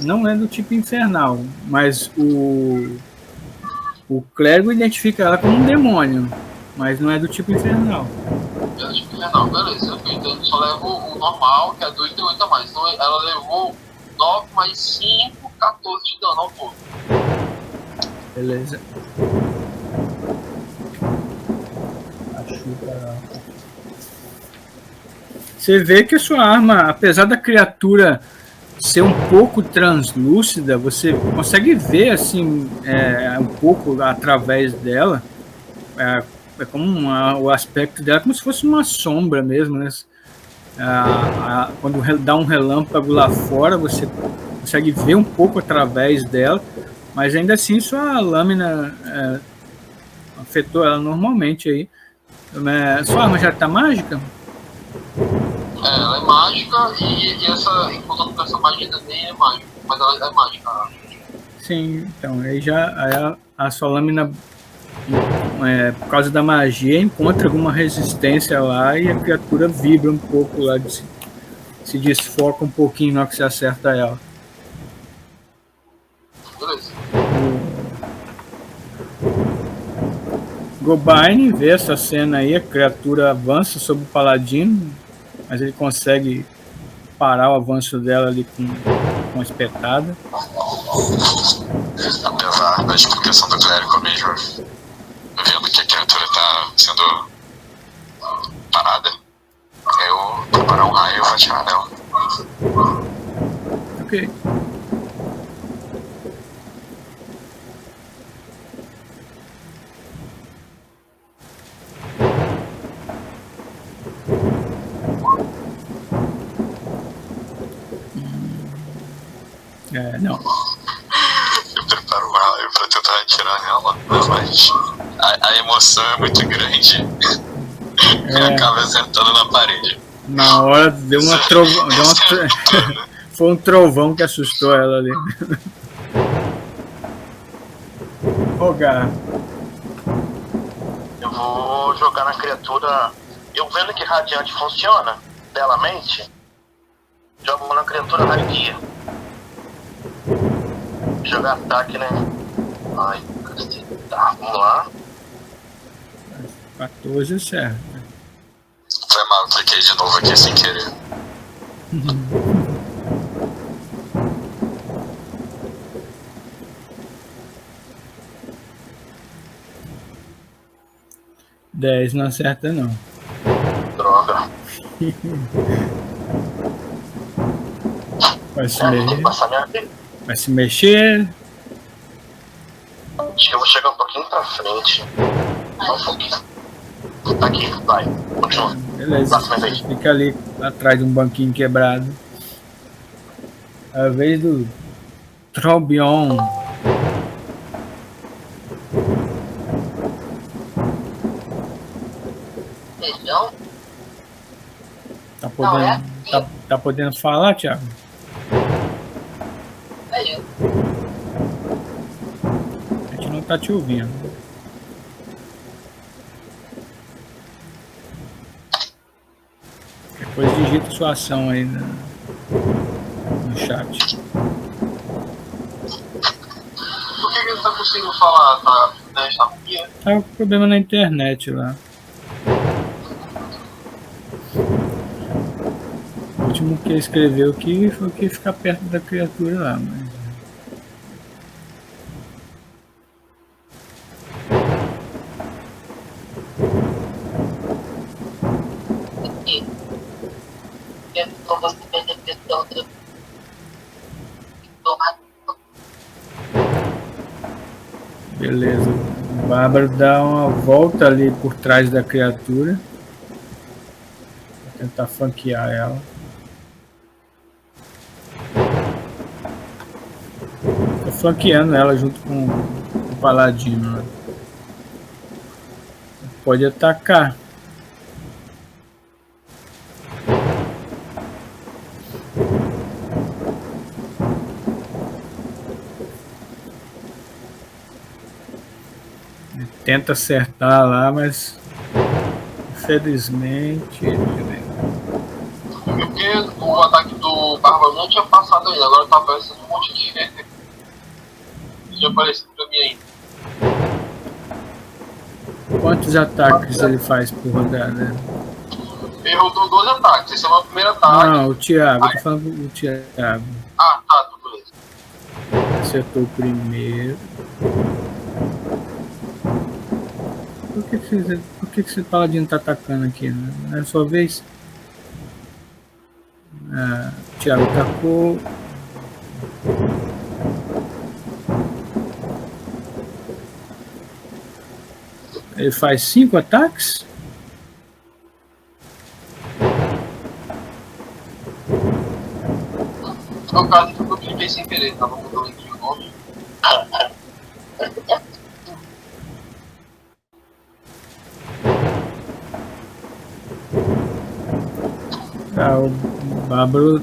não é do tipo infernal, mas o clérigo identifica ela como um demônio, mas não é do tipo infernal. É do tipo infernal, beleza. Então ele só levou o normal, que é 2d8 a mais. Então ela levou 9 mais 5, 14 de dano ao todo. Beleza. Você vê que a sua arma, apesar da criatura ser um pouco translúcida, você consegue ver assim um pouco através dela. É como o aspecto dela, como se fosse uma sombra mesmo, né? Quando dá um relâmpago lá fora, você consegue ver um pouco através dela, mas ainda assim sua lâmina afetou ela normalmente aí. Sua arma já está mágica? Ela é mágica e essa, enquanto com essa magia também é mágica, mas ela é mágica. Sim, então aí a sua lâmina, por causa da magia, encontra alguma resistência lá e a criatura vibra um pouco lá, se desfoca um pouquinho na hora que você acerta ela. Beleza. Gobain vê essa cena aí, a criatura avança sobre o paladino, mas ele consegue parar o avanço dela ali com a espetada. Apesar da explicação do clérigo mesmo, vendo que a criatura está sendo parada, eu vou parar um raio e vou atirar nela. Ok. Não. Eu preparo um raio pra tentar atirar nela, mas a emoção é muito grande. Acaba acertando na parede. Na hora deu uma trovão. Foi um trovão que assustou ela ali. Rogar. Eu vou jogar na criatura. Eu vendo que radiante funciona belamente, jogo na criatura radia. Jogar ataque, né? Ai, tá, vamos lá. 14 certo. Foi mal, cliquei de novo aqui sem querer. Dez não acerta não. Droga. Vai se Tem que mexer. passar minha vida. Vai se mexer. Acho que eu vou chegar um pouquinho pra frente. Só um pouquinho. Aqui, vai. Continua. Beleza. Fica ali atrás de um banquinho quebrado. A vez do Trobion. Feijão? Tá podendo falar, Thiago? É eu. A gente não tá te ouvindo. Depois digita sua ação aí no chat. Por que ele não tá conseguindo falar? Tá aqui? Tá com problema na internet lá. O último que ele escreveu aqui foi que ficar perto da criatura lá, mas... Beleza. O Bárbaro dá uma volta ali por trás da criatura. Pra tentar flanquear ela. Tô flanqueando ela junto com o paladino, né? Pode atacar. tenta acertar lá, mas infelizmente. Porque o ataque do Barba não tinha passado ainda, agora tá aparecendo um monte de gente. Tinha aparecido pra mim ainda. Quantos ataques ele faz por rodada? Ele rodou 12 ataques, esse é o meu primeiro ataque. Não, o Thiago, eu tô falando do Thiago. Ah, tá, tudo beleza. Acertou o primeiro. Por que esse paladino tá atacando aqui? Né? Não é a sua vez? Ah, o Thiago atacou. Ele faz 5 ataques? No caso, eu cliquei sem querer, tava mudando aqui o nome. O Bárbaro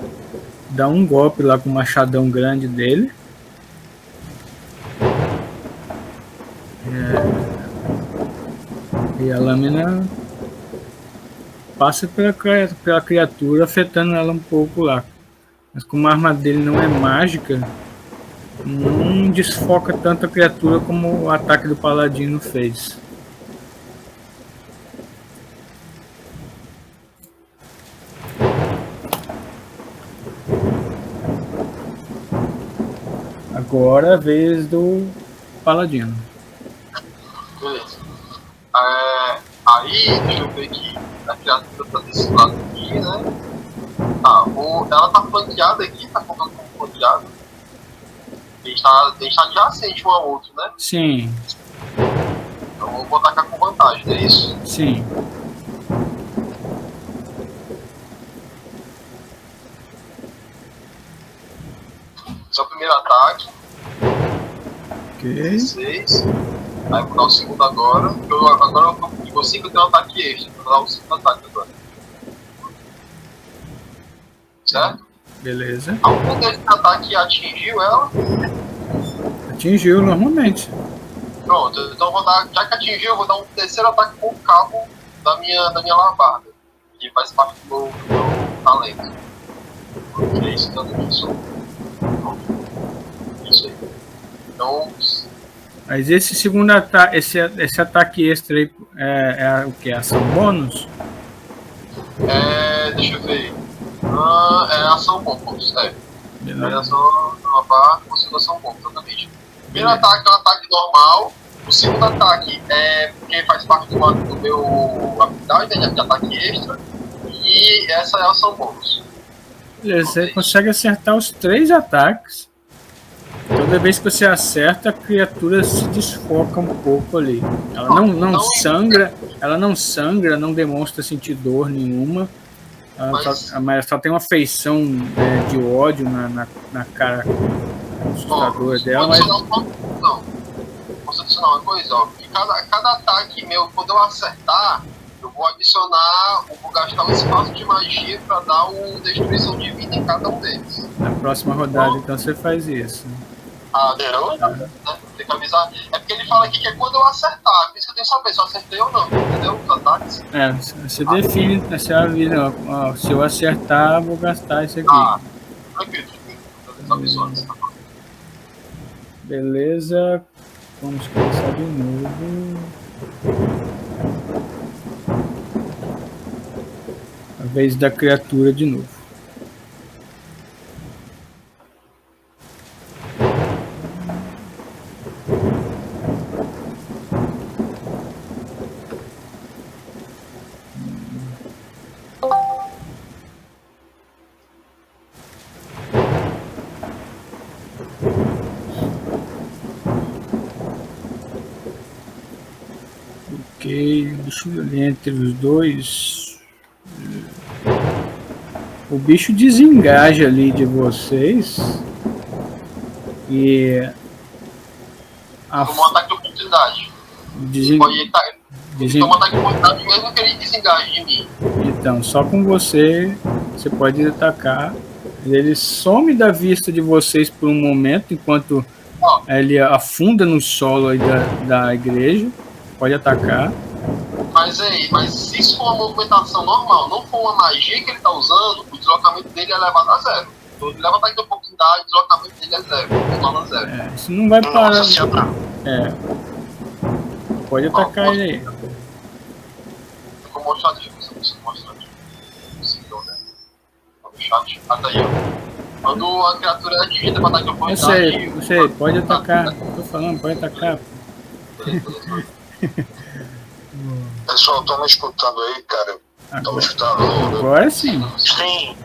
dá um golpe lá com o machadão grande dele. E a lâmina passa pela criatura, afetando ela um pouco lá. Mas como a arma dele não é mágica, não desfoca tanto a criatura como o ataque do paladino fez. Agora é a vez do paladino. Beleza. Aí, deixa eu ver aqui. A criatura tá desse lado aqui, né? Tá, ela tá flanqueada aqui, tá contando como flanqueada. A gente tá adjacente um ao outro, né? Sim. Então eu vou atacar com vantagem, não é isso? Sim. Esse é o primeiro ataque. Ok. 16. Aí eu vou dar o segundo agora. Agora eu tô com 5, eu tenho um ataque extra. Vou dar o segundo ataque agora. Certo? Beleza. Algum desse ataque atingiu ela? Atingiu normalmente. Pronto, então eu vou dar. Já que atingiu, eu vou dar um terceiro ataque com o cabo da minha alabarda. Que faz parte do meu talento. Que é isso que eu tenho que isso aí. Então. Mas esse segundo ataque, esse ataque extra aí é o que? Ação bônus? Deixa eu ver. É ação bônus, é. Beleza. Ação alabarda, consigo ação bônus, exatamente. O primeiro ataque é um ataque normal. O segundo ataque é porque faz parte do meu habilidade, né, de ataque extra. E essa é a ação bônus. Beleza, você consegue acertar os 3 ataques. Toda vez que você acerta, a criatura se desfoca um pouco ali. Ela não sangra, não demonstra sentir dor nenhuma. Mas só tem uma feição de ódio na cara assustadora dela. Posso adicionar uma coisa, ó. Que cada ataque meu, quando eu acertar, eu vou adicionar, eu vou gastar um espaço de magia para dar uma destruição de vida em cada um deles. Na próxima rodada, então você faz isso. Tem que avisar. É porque ele fala aqui que é quando eu acertar. Por isso que eu tenho que saber se eu acertei ou não, entendeu? Os ataques. Você define, você avisa, ó, se eu acertar, vou gastar isso aqui. Tranquilo. Avisou antes, tá? Beleza. Vamos começar de novo. A vez da criatura de novo. Deixa eu ver entre os dois. O bicho desengaja ali de vocês. E. Tomou um ataque de oportunidade. Tomou um ataque de oportunidade mesmo que ele desengaje de mim. Então, só com você pode atacar. Ele some da vista de vocês por um momento, enquanto ele afunda no solo aí da igreja. Pode atacar. Mas se isso for uma movimentação normal, não for uma magia que ele tá usando, o deslocamento dele é levado a 0. Então ele leva ataque de oportunidade, o deslocamento dele é 0. Torna 0. Isso não vai parar. Pode atacar ele aí. Eu vou mostrar, deixa eu ver se eu consigo mostrar aqui. Possível, né? No chat. Até aí, ó. Quando a criatura é atingida com ataque de oportunidade. Eu sei, pode atacar. Tô falando, pode atacar. Pessoal, estão me escutando aí, cara? Estão me escutando? Agora sim. Sim.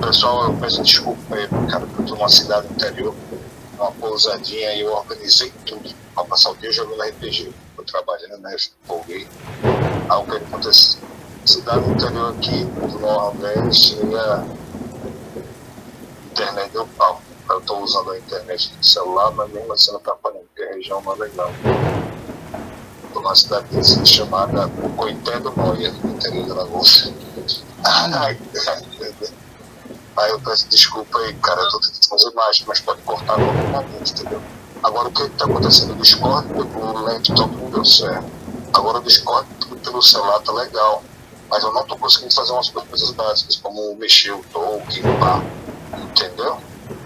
Pessoal, eu peço desculpa aí, cara, porque eu tô numa cidade interior, uma pousadinha, e eu organizei tudo pra passar o dia jogando RPG. Eu trabalhando, né? Folguei. Aí o que acontece? Cidade interior aqui do Nordeste e a internet deu pau. Eu tô usando a internet do celular, mas mesmo assim não tá falando, porque a região não é legal. Tô numa cidade chamada Coité do Noia, no interior de Alagoas. Aí eu peço desculpa aí, cara, eu tô tentando fazer mais, mas pode cortar a qualquer momento, entendeu? Agora o que tá acontecendo no Discord, o laptop não deu certo. Agora o Discord pelo celular tá legal, mas eu não tô conseguindo fazer umas coisas básicas, como mexer o token, pá, entendeu?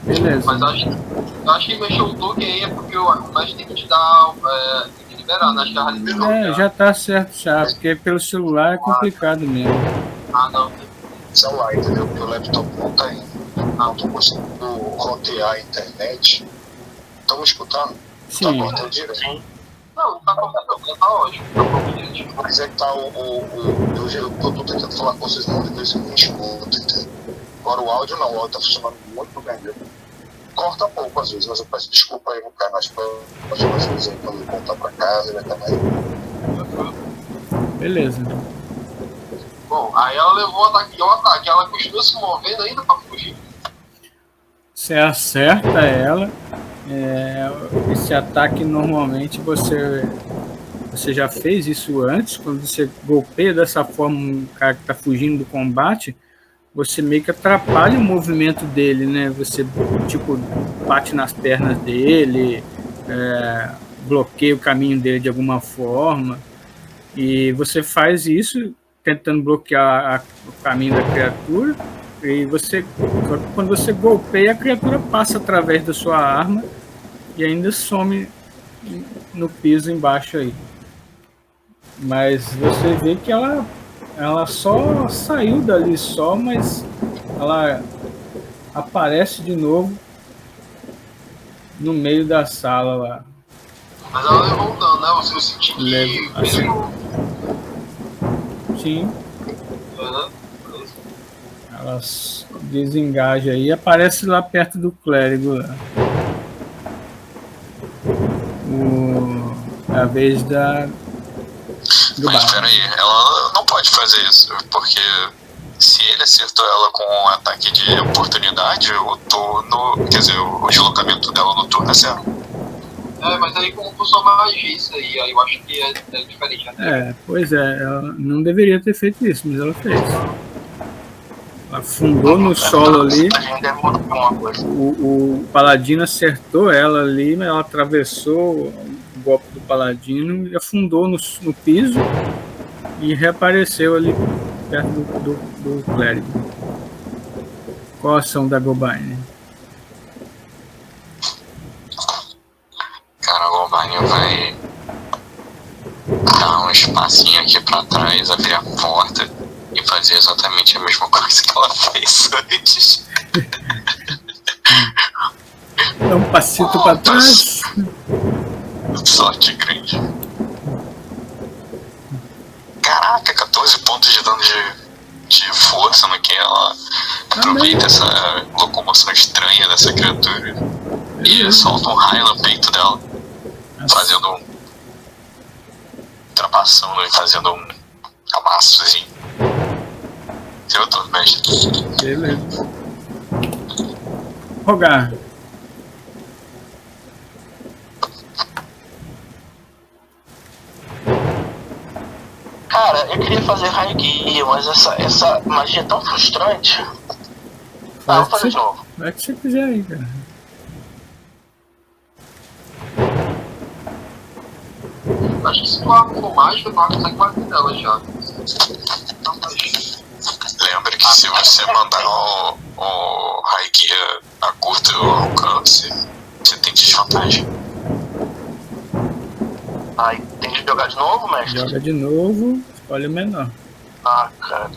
Beleza. Mas acho que mexer o token aí é porque o mestre tem que te dar, tem que liberar, né? Acho que já liberou. Já tá certo já, porque pelo celular é complicado mesmo. Não. Celular, entendeu? Porque o laptop não tá indo. Não tô conseguindo rotear a internet. Estão me escutando? Sim. Tá cortando direito. Não tá completamente, tá ótimo. Tá completamente. Mas é que tá eu tô tentando falar com vocês muito, eles me escutam, entendeu? Agora o áudio não, o áudio tá funcionando muito bem, entendeu? Corta pouco às vezes, mas eu peço desculpa aí no canal, nas próximas vezes aí quando eu voltar pra casa, vai estar mais. Beleza. Bom, aí ela levou o ataque, ela continua se movendo ainda pra fugir. Você acerta ela. Esse ataque normalmente você já fez isso antes, quando você golpeia dessa forma um cara que está fugindo do combate, você meio que atrapalha o movimento dele, né? Você tipo bate nas pernas dele, bloqueia o caminho dele de alguma forma, e você faz isso tentando bloquear o caminho da criatura, e quando você golpeia, a criatura passa através da sua arma e ainda some no piso embaixo aí. Mas você vê que ela só saiu dali mas ela aparece de novo no meio da sala lá. Mas ela levou um dano, né? Você sentiu que... Sim. Ela desengaja aí e aparece lá perto do clérigo lá. A vez do Mas peraí, ela não pode fazer isso, porque se ele acertou ela com um ataque de oportunidade, o turno, quer dizer, o deslocamento dela no turno é 0. Mas aí como funciona magia isso aí eu acho que é diferente. Né? Pois é, ela não deveria ter feito isso, mas ela fez. Ela afundou no solo ali, o paladino acertou ela ali, mas ela atravessou o golpe do paladino e afundou no piso e reapareceu ali perto do clérigo. Qual a ação da Gobaine? Cara, a Gobaine vai dar um espacinho aqui pra trás, abrir a porta e fazer exatamente a mesma coisa que ela fez antes. Dá um passito pra trás. Sorte grande. Caraca, 14 pontos de dano de força no que ela aproveita essa locomoção estranha dessa criatura e solta um raio no peito dela, fazendo ultrapassando e fazendo um amassozinho. Eu tô mestre. Beleza. Rogar. Cara, eu queria fazer raio guia, mas essa magia é tão frustrante. Vou fazer de novo. Vai que você quiser aí, cara. Acho que se tu arma for mágica, tu consegue bater nela já. Lembra que se você mandar o Raiguia a curto alcance, você tem desvantagem. Aí tem que jogar de novo, mestre? Joga de novo, escolhe o menor. Ah, cara.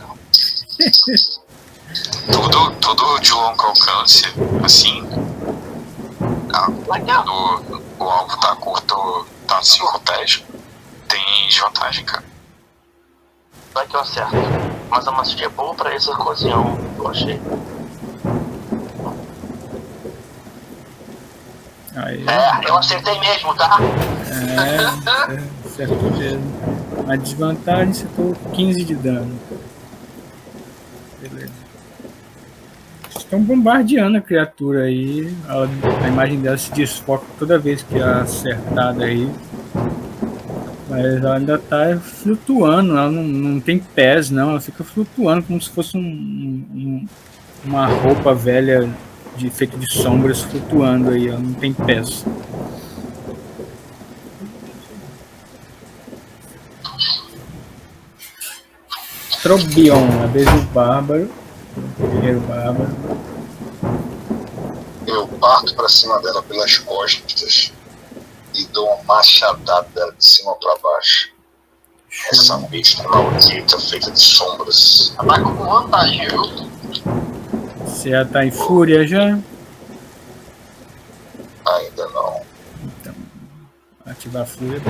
Tudo de longo alcance, assim. Quando o alvo tá curto, tá 5 pés, tem desvantagem, cara. Vai que eu acerto. Mas a magia é boa pra essa ocasião, eu achei. Aí, Eu acertei mesmo, tá? acertou mesmo. A desvantagem, acertou 15 de dano. Beleza. Estão bombardeando a criatura aí. A imagem dela se desfoca toda vez que é acertada aí. Mas ela ainda está flutuando, ela não tem pés, não. Ela fica flutuando como se fosse uma roupa velha feita de sombras flutuando aí. Ela não tem pés. Trobion, a vez do bárbaro. Guerreiro bárbaro. Eu parto pra cima dela pelas costas e dou uma machadada de cima pra baixo. Essa besta maldita feita de sombras. Ataca com vantagem, viu? Você já tá em fúria já? Ainda não. Então, ativar a fúria.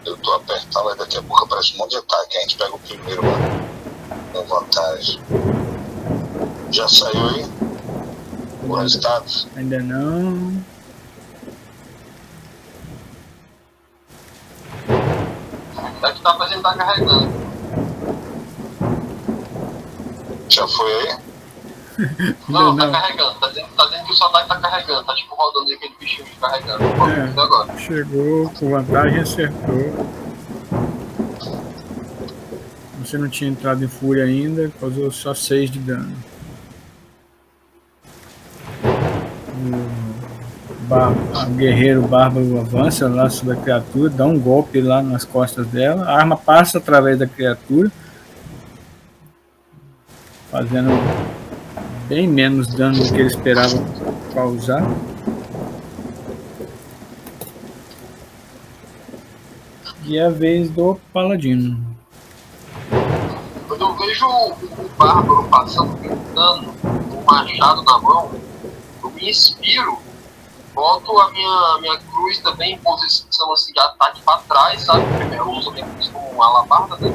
Eu tô apertando e daqui a pouco aparece um monte de ataque. A gente pega o primeiro, mano. Com vantagem. Já saiu aí? O resultado? Ainda não. Daqui tá fazendo, tá carregando. Já foi aí? Não, tá carregando. Tá dizendo que o seu ataque tá carregando. Tá tipo rodando aí aquele bichinho de carregando. Agora. Chegou com vantagem, acertou. Você não tinha entrado em fúria ainda, causou só 6 de dano. O guerreiro bárbaro avança lá sobre a criatura, dá um golpe lá nas costas dela, a arma passa através da criatura, fazendo bem menos dano do que ele esperava causar. E é a vez do paladino. Quando eu vejo o bárbaro passando gritando, com o machado na mão, eu me inspiro, boto a minha cruz também em posição assim, de ataque para trás, sabe? Eu uso a minha cruz como uma alabarda, né?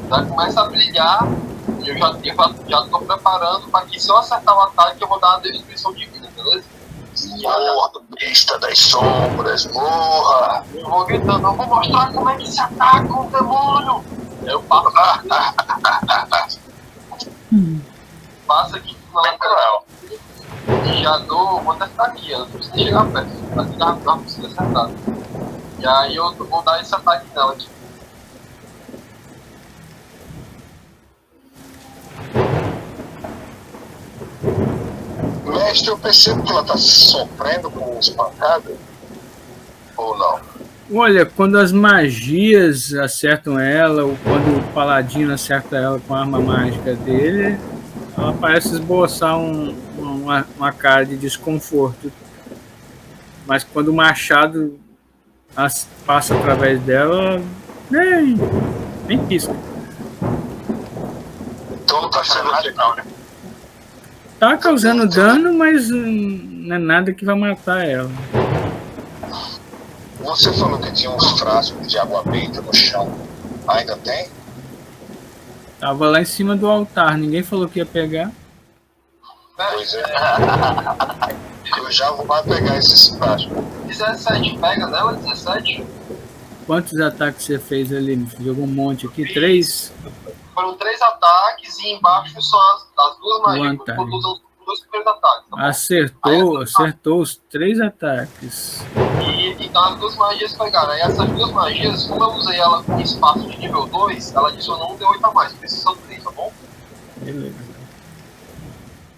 Já começa a brilhar e eu já tô preparando para que se eu acertar o ataque eu vou dar uma destruição de vida, beleza? Morra, besta das sombras, morra! Eu vou gritando, eu vou mostrar como é que se ataca o demônio! Aí eu passo passa aqui na lateral e já dou, vou testar aqui, eu não preciso chegar perto, aqui não precisa acertar. E aí eu vou dar esse ataque nela aqui. Mestre, eu percebo que ela tá sofrendo com espancada? Ou não? Olha, quando as magias acertam ela, ou quando o paladino acerta ela com a arma mágica dele, ela parece esboçar uma cara de desconforto. Mas quando o machado passa através dela, nem pisca. Então não tá sendo legal, né? Tá causando dano, mas não é nada que vai matar ela. Você falou que tinha uns frascos de água benta no chão. Ainda tem? Tava lá em cima do altar, ninguém falou que ia pegar. Pois é. Eu já vou lá pegar esses frascos. 17, pega nela, 17. Quantos ataques você fez ali? Jogou um monte aqui? 3? Foram 3 ataques e embaixo são as duas magias. Eu tô usando os 2 primeiros ataques. Tá, acertou os 3 ataques. Então as 2 magias pegaram. Aí essas 2 magias, como eu usei ela com espaço de nível 2, ela adicionou um D8 a mais. Precisa de 3, tá bom? Beleza.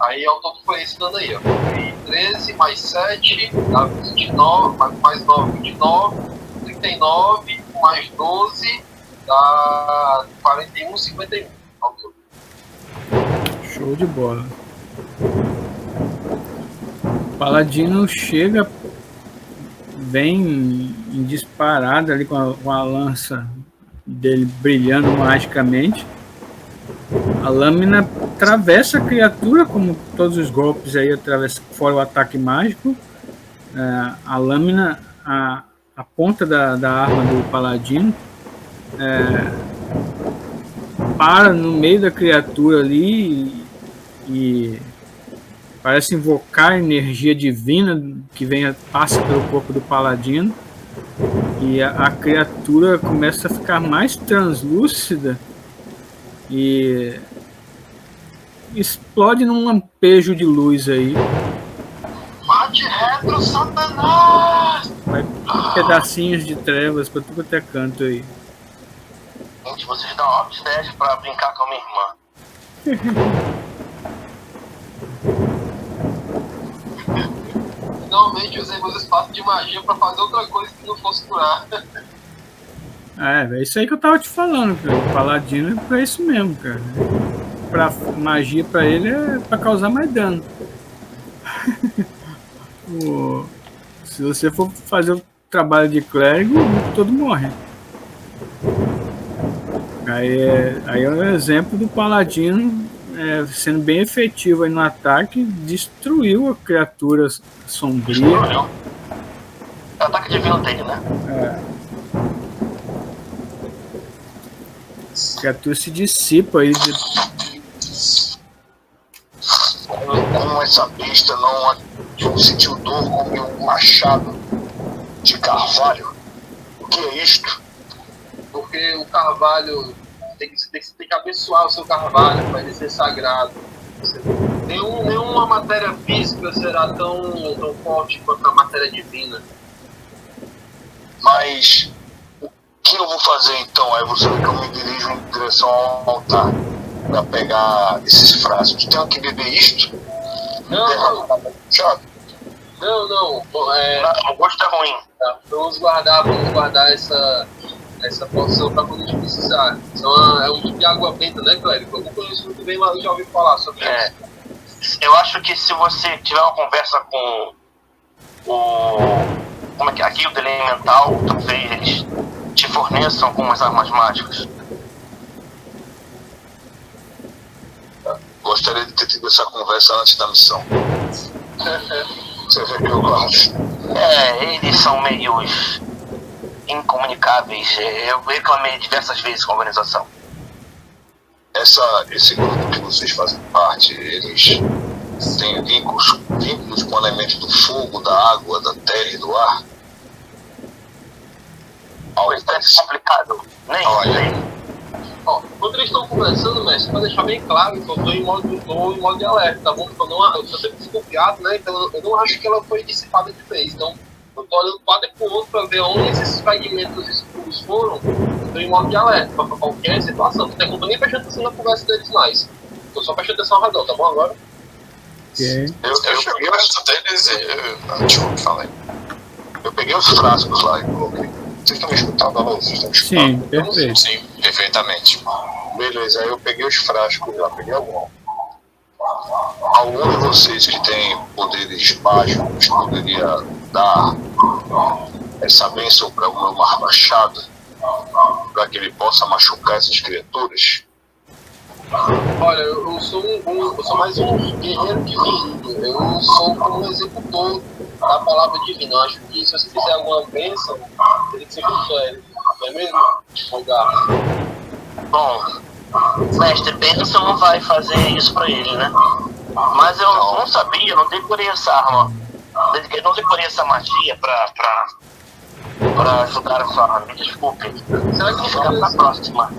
Aí ao todo foi esse dano aí, ó. Foi 13 mais 7, dá 29, mais 9, 29, 39, mais 12, dá 41, 51 ao todo. Show de bola. O Paladino chega, vem em disparada ali com a lança dele brilhando magicamente. A lâmina atravessa a criatura, como todos os golpes aí atravessa, fora o ataque mágico. A lâmina, a ponta da arma do Paladino para no meio da criatura ali e parece invocar a energia divina que passa pelo corpo do Paladino, e a criatura começa a ficar mais translúcida e explode num lampejo de luz aí. Mate retro, Satanás! Vai pedacinhos de trevas pra tudo até canto aí. Gente, vocês dão altos testes pra brincar com a minha irmã. Finalmente usei meus espaços de magia pra fazer outra coisa que não fosse curar. É isso aí que eu tava te falando, cara. O Paladino é pra isso mesmo, cara. Magia pra ele é pra causar mais dano. Se você for fazer o trabalho de clérigo, todo morre. Aí é um exemplo do Paladino sendo bem efetivo aí no ataque, destruiu a criatura sombria. É o ataque divino dele, né? A criatura se dissipa aí. Como essa besta não sentiu dor como um machado de carvalho? O que é isto? Porque o carvalho tem que abençoar o seu carvalho para ele ser sagrado. Nenhuma matéria física será tão forte quanto a matéria divina. Mas o que eu vou fazer então? Aí você vê que eu me dirijo em direção ao altar para pegar esses frascos. Tenho que beber isto? Não. O gosto é ruim. Vamos guardar essa poção para quando a gente precisar. É um tipo de água benta, né, clérigo? Eu não conheço muito bem, mas eu já ouvi falar sobre isso. Eu acho que se você tiver uma conversa com como é que é? Aqui o do elemental, talvez eles te forneçam algumas armas mágicas. Gostaria de ter tido essa conversa antes da missão. Você vê que eu acho. Eles são meio incomunicáveis. Eu reclamei diversas vezes com a organização. Esse grupo que vocês fazem parte, eles têm vínculos com elementos do fogo, da água, da terra e do ar? Pois é complicado. Nem. Quando eles estão conversando, mestre, para deixar bem claro que eu estou em modo de alerta, tá bom? Eu estou sempre desconfiado, né? Então eu não acho que ela foi dissipada de vez. Então eu estou olhando para o outro para ver onde esses fragmentos escuros foram. Eu estou em modo de alerta para qualquer situação. Não estou nem prestando atenção na conversa deles mais. Estou só prestando atenção ao radar, tá bom agora? Okay. Eu cheguei perto deles e... Deixa eu falar aí. Eu peguei os frascos lá e coloquei. Vocês estão me escutando, não? Vocês estão me escutando? Sim, perfeito. Sim, perfeitamente. Beleza, aí eu peguei os frascos lá, peguei algum. Algum de vocês que tem poderes mágicos poderia dar essa bênção para o meu machado, para que ele possa machucar essas criaturas? Olha, eu sou mais um guerreiro divino. Eu sou como um executor da palavra divina. Eu acho que se você quiser alguma bênção, teria que ser com clérigo. Não é mesmo? Rogar. Bom, mestre, bênção não vai fazer isso pra ele, né? Mas eu não sabia, não decorei essa arma. Eu não decorei essa magia pra ajudar a sua arma. Me desculpe. Será que fica pra próxima?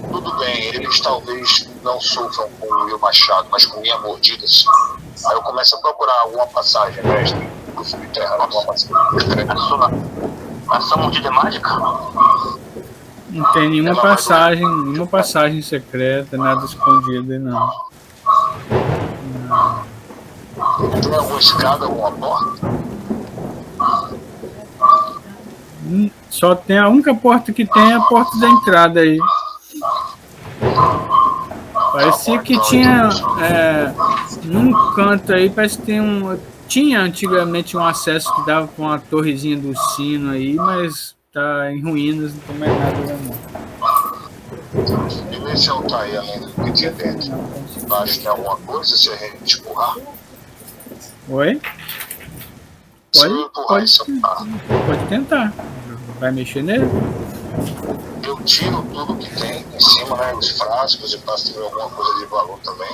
Tudo bem, eles talvez não sofram com o meu machado, mas com minha mordida sim. Aí eu começo a procurar alguma passagem, mestre, do subterrâneo, alguma passagem. A sua mordida é mágica? Não tem nenhuma passagem secreta, nada escondido, não. Tem alguma escada, alguma porta? Só tem a única porta que tem é a porta da entrada aí. Parecia que tinha num canto aí, parece que tinha antigamente um acesso que dava para uma torrezinha do sino aí, mas tá em ruínas, não tem mais nada lá não. E nesse altar aí, além do que tinha dentro, embaixo tem alguma coisa se a gente empurrar? Oi? Se eu empurrar esse altar, Pode tentar. Vai mexer nele? eu tiro tudo que tem em cima, né, os frascos, e passo por alguma coisa de valor também.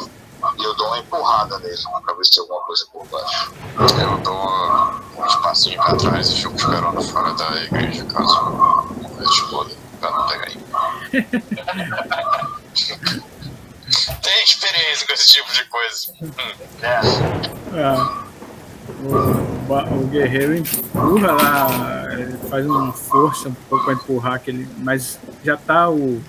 E eu dou uma empurrada nele, pra ver se tem alguma coisa por baixo. Eu dou uns passinhos pra trás e fico esperando fora da igreja, caso eu exploda, pra não pegar aí. Tem experiência com esse tipo de coisa. O guerreiro empurra lá, ele faz uma força um pouco para empurrar aquele, mas já tá o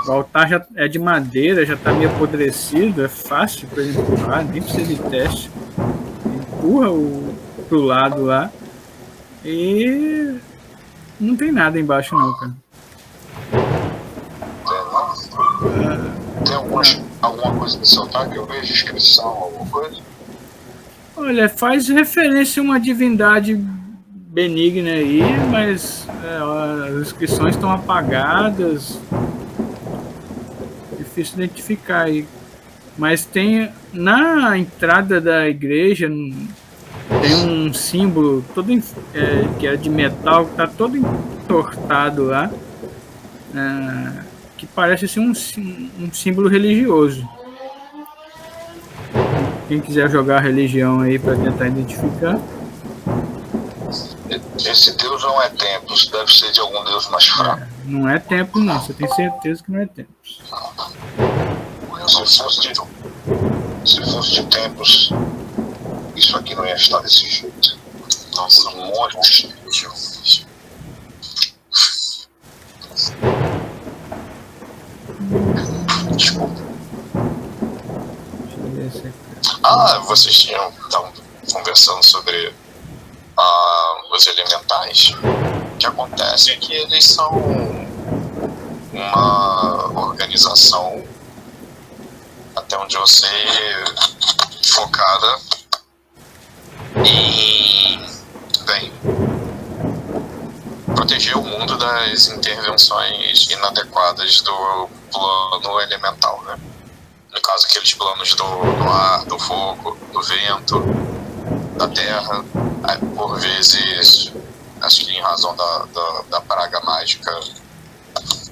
altar já é de madeira, já tá meio apodrecido, é fácil para ele empurrar, nem precisa de teste. Empurra pro lado lá e não tem nada embaixo não, cara. Tem alguma coisa nesse altar que eu vejo, inscrição, alguma coisa? Olha, faz referência a uma divindade benigna aí, mas as inscrições estão apagadas, difícil identificar aí. Mas tem na entrada da igreja tem um símbolo todo que é de metal, que está todo entortado lá, que parece ser um símbolo religioso. Quem quiser jogar religião aí para tentar identificar. Esse deus não é templos, deve ser de algum deus mais fraco. Não é templo não, você tem certeza que não é templo. Se fosse de templos, isso aqui não ia estar desse jeito. Nossa, um monte de desculpa. Deixa eu ver se vocês estavam conversando sobre os elementais. O que acontece é que eles são uma organização, até onde eu sei, focada em proteger o mundo das intervenções inadequadas do plano elemental, né? No caso, aqueles planos do ar, do fogo, do vento, da terra. Por vezes, acho que em razão da praga mágica,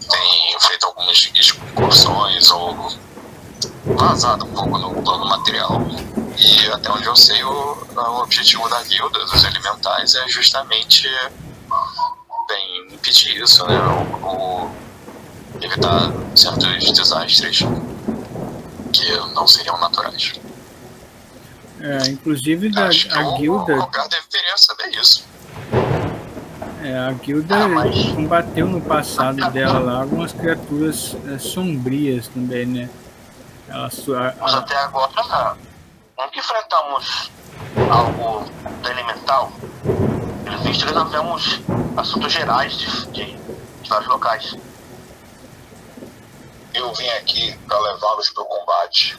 tem feito algumas excursões ou vazado um pouco no plano material. E até onde eu sei, o objetivo da guilda dos elementais é justamente impedir isso, né? Ou evitar certos desastres que não seriam naturais. Inclusive a guilda. O lugar deveria saber isso. A guilda combateu no passado dela lá algumas criaturas sombrias também, né? Mas até agora nunca enfrentamos algo do elemental. Pelo visto, resolvemos assuntos gerais de vários locais. Eu vim aqui para levá-los para o combate.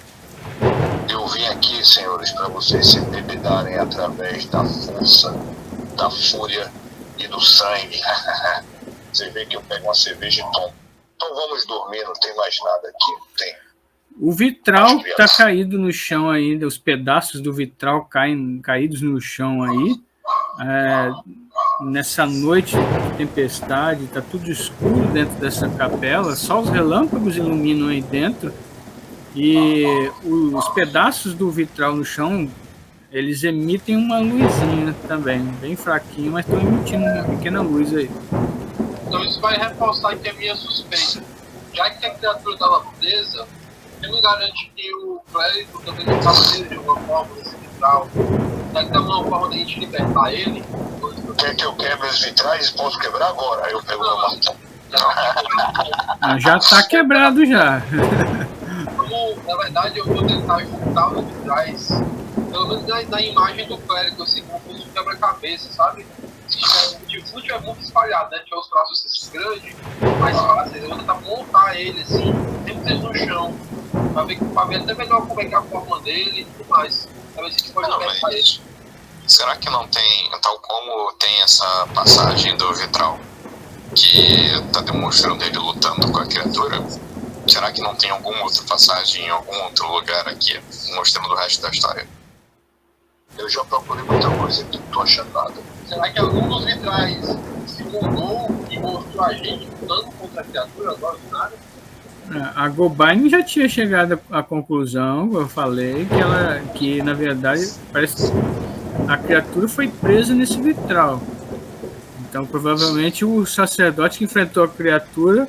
Eu vim aqui, senhores, para vocês se bebedarem através da força, da fúria e do sangue. Você vê que eu pego uma cerveja e tomo. Então vamos dormir, não tem mais nada aqui. Não tem. O vitral está caído no chão ainda, os pedaços do vitral caídos no chão aí. Nessa noite de tempestade, está tudo escuro dentro dessa capela, só os relâmpagos iluminam aí dentro. E os pedaços do vitral no chão, eles emitem uma luzinha também, bem fraquinho, mas estão emitindo uma pequena luz aí. Então isso vai reforçar aqui a minha suspeita. Já que a criatura estava presa, quem me garante que o clérigo também não estava preso de alguma forma nesse vitral? Será que tem uma forma de a gente libertar ele? Quer que eu quebre os vitrais? Posso quebrar agora? Aí eu pego o martelo. Já está quebrado já. Na verdade, eu vou tentar juntar os vitrais. pelo menos na imagem do clérigo, assim, como fosse um quebra-cabeça, sabe? Se tiver muito espalhado, né? Tiver os braços assim, grandes, mais fáceis, eu vou tentar montar ele assim, sempre no chão, pra ver até melhor como é que é a forma dele e tudo mais. Pra ver se a gente pode pegar ele. Será que não tem, tal como tem essa passagem do vitral que tá demonstrando ele lutando com a criatura? Será que não tem alguma outra passagem em algum outro lugar aqui, mostrando o resto da história? Eu já procurei muita coisa e não tô achando nada. Será que algum dos vitrais se mudou e mostrou a gente lutando contra a criatura agora do nada? A Gobain já tinha chegado à conclusão, eu falei, que na verdade parece que a criatura foi presa nesse vitral. Então provavelmente o sacerdote que enfrentou a criatura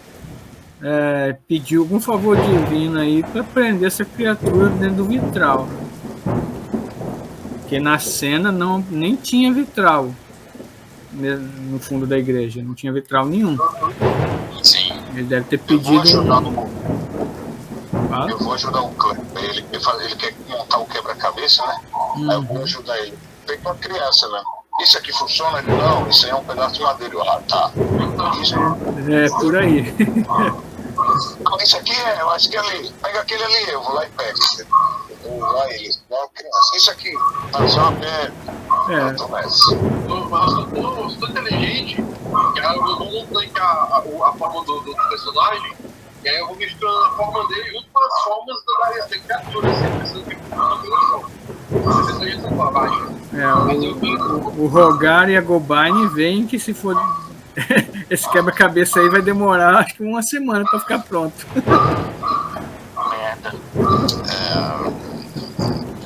pediu algum favor divino aí para prender essa criatura dentro do vitral. Porque na cena nem tinha vitral no fundo da igreja, não tinha vitral nenhum. Sim. Ele deve ter pedido Eu vou ajudar o Cleber. Ele quer montar o quebra-cabeça, né? Aí eu vou ajudar ele. Feito uma criança, né? Isso aqui funciona? Ele, não, isso aí é um pedaço de madeira. Ah, tá. Isso. Por aí. Isso aqui eu acho que é ali. Pega aquele ali, eu vou lá e pego. Eu vou lá ele. Não, criança. Isso aqui, tá só aberto. Eu tô nessa. Eu sou inteligente, que eu vou montando a forma do personagem, e aí eu vou misturando a forma dele junto com as formas da criatura, assim, pensando que funciona pela forma. As pessoas são para baixo. O Rogar e a Gobain veem que se for esse quebra-cabeça aí vai demorar acho que uma semana para ficar pronto. Merda.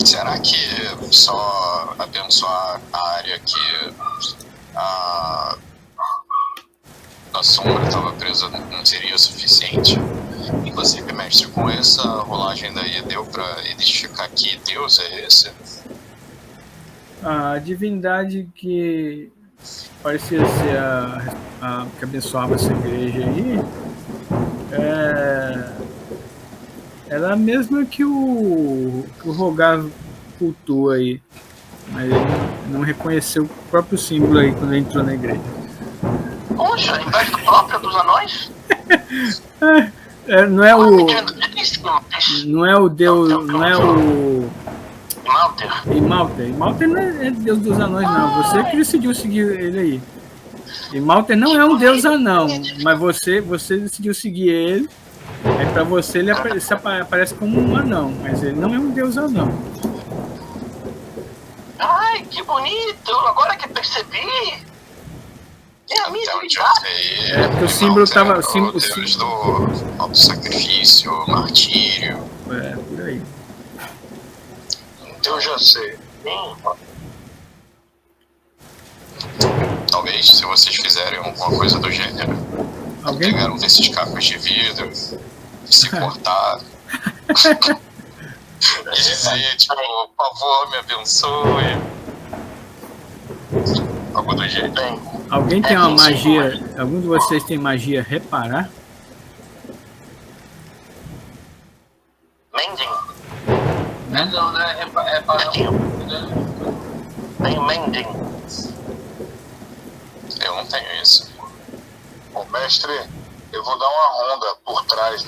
Será que só abençoar a área que a sombra estava presa não seria suficiente? Inclusive, mestre, com essa rolagem daí deu para identificar que Deus é esse? A divindade que parecia ser a que abençoava essa igreja aí ela é a mesma que o Rogar cultua aí, mas ele não reconheceu o próprio símbolo aí quando ele entrou na igreja. Poxa, embaixo do próprio dos anões? Não é o Deus, não é o Imalter. Imalter não é Deus dos anões, não. Você que decidiu seguir ele aí. Imalter não é um Deus anão, mas você decidiu seguir ele. Aí pra você ele aparece como um anão, mas ele não é um Deus anão. Ai, que bonito! Agora que percebi! É a minha porque o símbolo estava. O Deus do auto-sacrifício, martírio. Por aí. Eu já sei. Talvez, se vocês fizerem alguma coisa do gênero, pegar um desses cacos de vidro, se cortar e dizer, tipo, por favor, me abençoe. Algo do jeito. Alguém tem uma magia? Algum de vocês tem magia reparar? Mending. Não, né? Reparar. Tem Mending. Eu não tenho isso. Ô, mestre, eu vou dar uma ronda por trás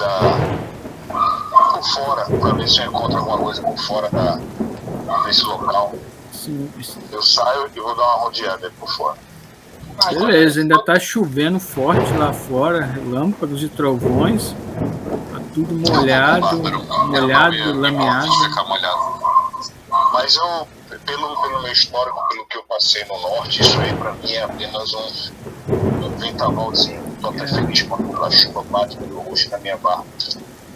por fora, pra ver se eu encontro alguma coisa por fora desse local. Sim. Eu saio e vou dar uma rodeada aí por fora. Beleza, ainda tá chovendo forte lá fora, relâmpagos e trovões. Tá tudo molhado, lameado. Ficar molhado. Mas eu, pelo meu histórico, pelo que eu passei no norte, isso aí pra mim é apenas um ventavalzinho. Tô até feliz quando a chuva bate pelo rosto na minha barba.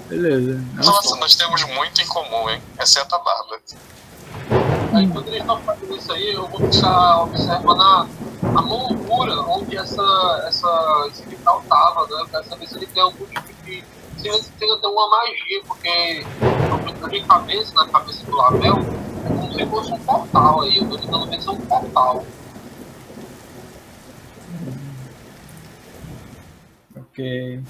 Beleza. Nossa, nós temos muito em comum, hein? Exceto a barba. Aí quando eles estão fazendo isso aí, eu vou ficar observando a moldura onde esse vital tava, né? Pra saber se ele tem algum tipo de. Se ele tem até uma magia, porque na minha cabeça, na cabeça do Label, é como se fosse um portal aí. Eu tô tentando ver se é um portal. Ok.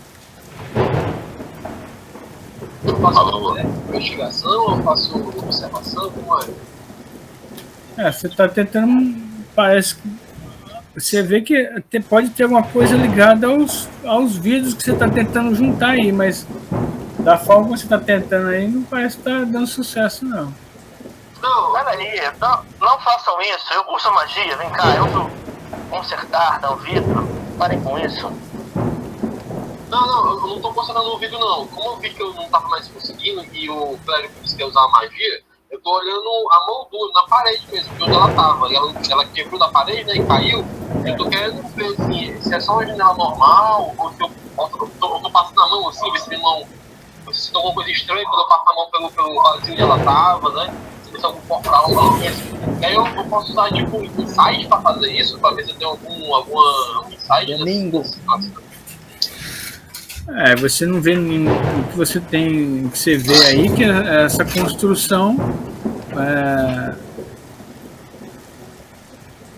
Eu faço investigação, eu faço observação, como é? Você está tentando. Parece que. Você vê que pode ter alguma coisa ligada aos vidros que você está tentando juntar aí, mas da forma que você está tentando aí, não parece estar dando sucesso, não. Não, peraí, não façam isso. Eu uso magia, vem cá, eu uso consertar, dar o vidro. Parem com isso. Não, eu não tô consertando o vidro, não. Como eu vi que eu não tava mais conseguindo e o clérigo disse que ia usar a magia, eu tô olhando a moldura na parede mesmo, de onde ela tava. E ela quebrou da parede, né, e caiu. Eu tô querendo ver assim, se é só uma janela normal, ou se eu tô passando a mão assim, ver se tem alguma coisa estranha quando eu passo a mão pelo vazio onde ela tava, né? Se tem algum portal lá. E aí eu posso usar tipo um insight pra fazer isso, pra ver se tem algum insight. Domingo. Você não vê o que você tem, que você vê aí, que essa construção.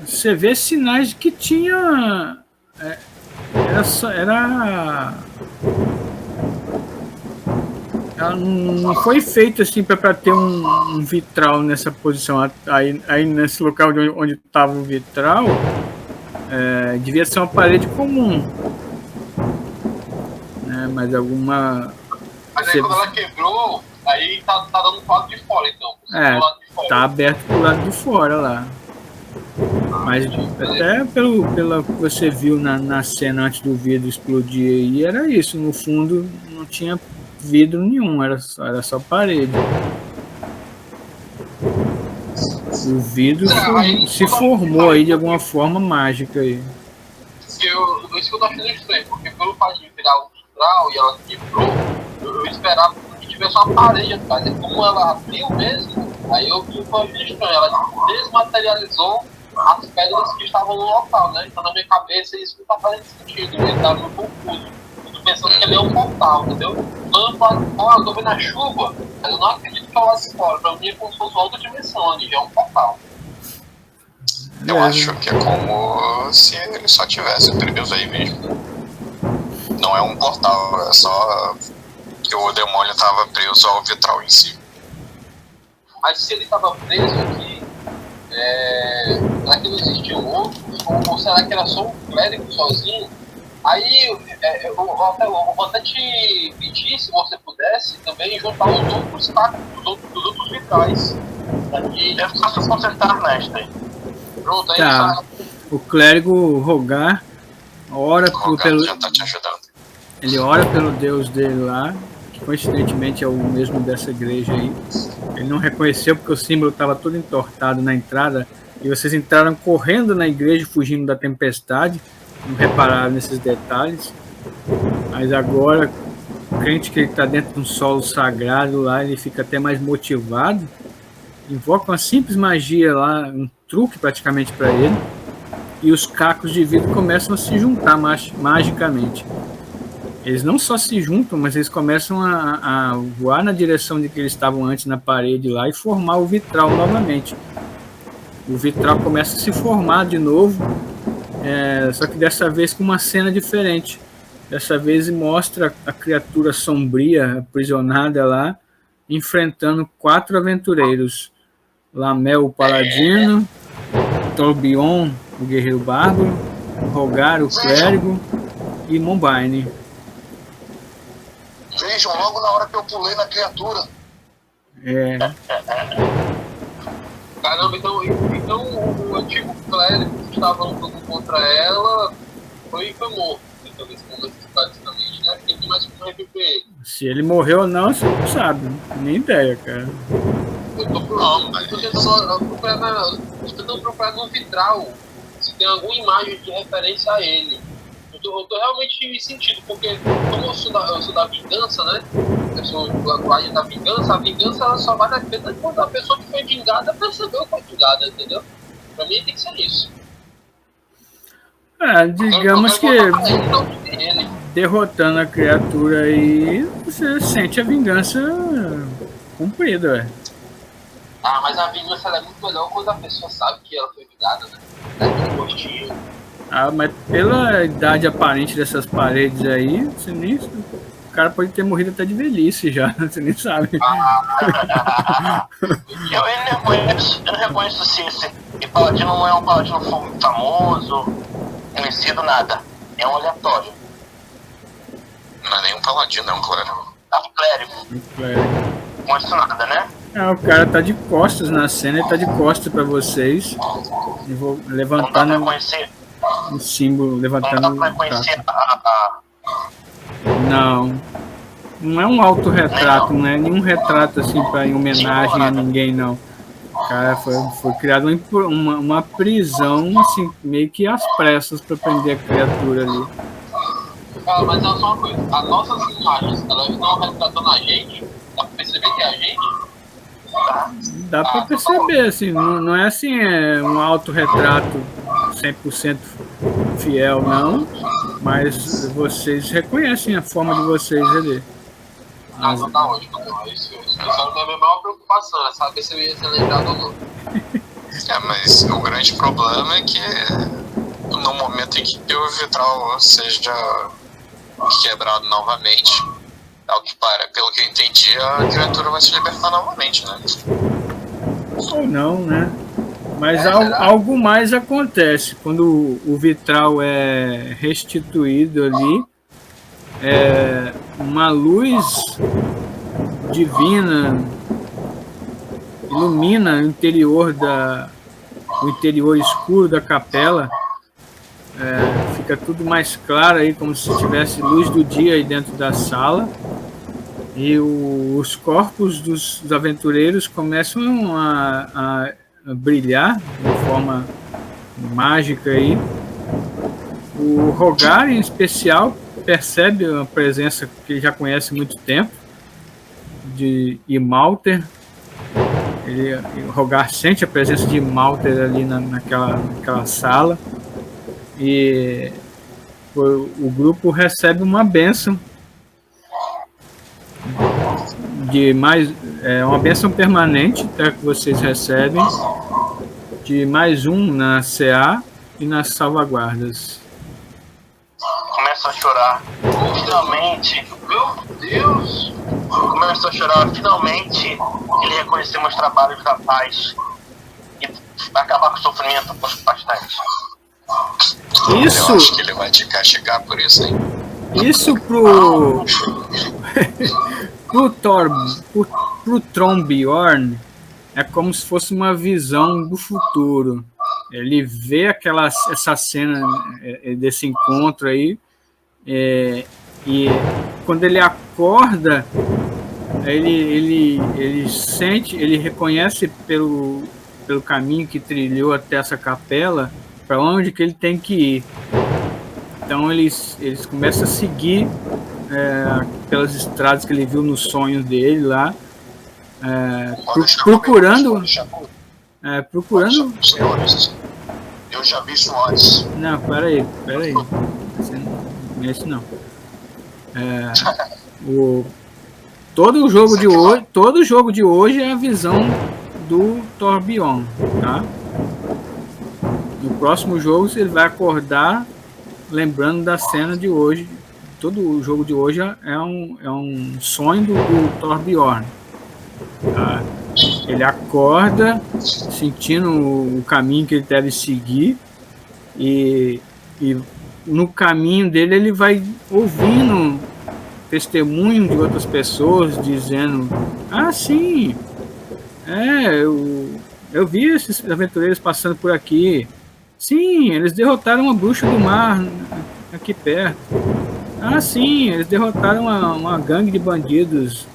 Você vê sinais de que tinha. Ela não foi feita assim para ter um vitral nessa posição. Aí nesse local onde estava o vitral, devia ser uma parede comum. Mas alguma. Mas aí quando ela quebrou, aí tá dando pro lado de fora, então. Tá aberto pro lado de fora lá. Mas até pelo que você viu na cena antes do vidro explodir aí, era isso. No fundo não tinha vidro nenhum, era só parede. O vidro se formou aí de alguma forma mágica aí. Isso que eu tô achando estranho, porque pelo fato de virar o vitral e ela quebrou, eu esperava que tivesse uma parede atrás. E como ela abriu mesmo, aí eu vi o estranho. Ela desmaterializou as pedras que estavam no local, né? Então na minha cabeça isso não tá fazendo sentido, ele tá meio confuso. Eu tô pensando que ele é um portal, entendeu? Eu tô vendo a chuva, mas eu não acredito que ela lá de fora. Pra mim é como se fosse uma outra dimensão ali, já é um portal. Eu acho que é como se ele só tivesse preso aí mesmo. Não é um portal, é só que o demônio estava preso ao vitral em si. Mas se ele estava preso aqui, será que não existiam outros? Ou será que era só um clérigo sozinho? Aí eu vou até te pedir, se você pudesse, também juntar os outros tacos, os outros vitrais. Eu faço consertar, mestre. Pronto, aí tá. O clérigo Rogar ora pelo. Já tá te ajudando. Ele ora pelo Deus dele lá, que coincidentemente é o mesmo dessa igreja aí. Ele não reconheceu porque o símbolo estava todo entortado na entrada e vocês entraram correndo na igreja fugindo da tempestade, não repararam nesses detalhes. Mas agora, crente que ele está dentro de um solo sagrado lá, ele fica até mais motivado, invoca uma simples magia lá, um truque praticamente para ele, e os cacos de vidro começam a se juntar magicamente. Eles não só se juntam, mas eles começam a voar na direção de que eles estavam antes na parede lá e formar o vitral novamente. O vitral começa a se formar de novo, só que dessa vez com uma cena diferente. Dessa vez mostra a criatura sombria, aprisionada lá, enfrentando 4 aventureiros. Lamel, o paladino, Tourbillon, o guerreiro bárbaro, Rogar, o clérigo e Mombaine. Vejam logo na hora que eu pulei na criatura. Caramba, então o antigo clérigo que estava lutando contra ela foi morto. Então nesse momento praticamente, né? Tem que mais como reviver ele. Se ele morreu ou não, você não sabe. Nem ideia, cara. Eu tô tentando procurar no vitral se tem alguma imagem de referência a ele. Eu tô realmente sentindo, porque como eu sou da vingança, né? Eu sou do guardião da vingança, a vingança ela só vale a pena quando a pessoa que foi vingada percebeu que foi vingada, entendeu? Pra mim tem que ser isso. Digamos que derrotando a criatura aí, você sente a vingança cumprida, mas a vingança ela é muito melhor quando a pessoa sabe que ela foi vingada, né? Daquele gostinho. Mas pela idade aparente dessas paredes aí, você nem cara pode ter morrido até de velhice já, você nem sabe. Eu não reconheço se esse paladino não é um paladino famoso, conhecido, nada. É um aleatório. Não é nem um paladino, é um clérigo. É um clérigo. Não conheço nada, né? O cara tá de costas na cena, ele tá de costas pra vocês. Eu vou levantando Não dá pra conhecer. o símbolo, levantando. Não dá pra conhecer Não é um autorretrato, não é nenhum retrato assim para em homenagem a ninguém, não. Cara, foi criada uma prisão, assim, meio que às pressas para prender a criatura ali. Cara, mas é só uma coisa, as nossas imagens, elas estão retratando a gente, dá pra perceber que é a gente? Dá para perceber, assim, não é assim, um autorretrato 100% fiel, não, mas vocês reconhecem a forma de vocês ali. Não, tá ótimo, não. Isso era a minha maior preocupação, é saber se eu ia ser lembrado ou não. Mas o grande problema é que no momento em que o vitral seja quebrado novamente, pelo que eu entendi, a criatura vai se libertar novamente, né? Ou não, né? Mas algo mais acontece quando o vitral é restituído ali. Uma luz divina ilumina o interior escuro da capela. Fica tudo mais claro aí, como se tivesse luz do dia aí dentro da sala. E os corpos dos aventureiros começam a brilhar de forma mágica aí. O Rogar, em especial, percebe a presença que ele já conhece há muito tempo de Imalter. O Rogar sente a presença de Imalter ali naquela sala, e o grupo recebe uma bênção uma bênção permanente, tá, que vocês recebem, de mais um na CA e nas salvaguardas. Começa a chorar. Finalmente. Meu Deus! Começa a chorar. Finalmente ele reconheceu meus trabalhos da paz e acabar com o sofrimento bastante. Isso. Eu acho que ele vai te castigar por isso, hein? Isso pro Trombjorn é como se fosse uma visão do futuro. Ele vê essa cena desse encontro aí, e quando ele acorda, ele sente, ele reconhece pelo caminho que trilhou até essa capela para onde que ele tem que ir. Então eles começam a seguir pelas estradas que ele viu nos sonhos dele lá, procurando. Senhores, eu já vi isso antes. Não, peraí. Esse não. Todo jogo de hoje é a visão do Torbjorn, tá? No próximo jogo ele vai acordar lembrando da cena de hoje. Todo o jogo de hoje é um sonho do Torbjorn. Tá? Ele acorda sentindo o caminho que ele deve seguir, e no caminho dele ele vai ouvindo testemunho de outras pessoas dizendo: sim, eu vi esses aventureiros passando por aqui. Sim, eles derrotaram uma bruxa do mar aqui perto. Sim, eles derrotaram uma gangue de bandidos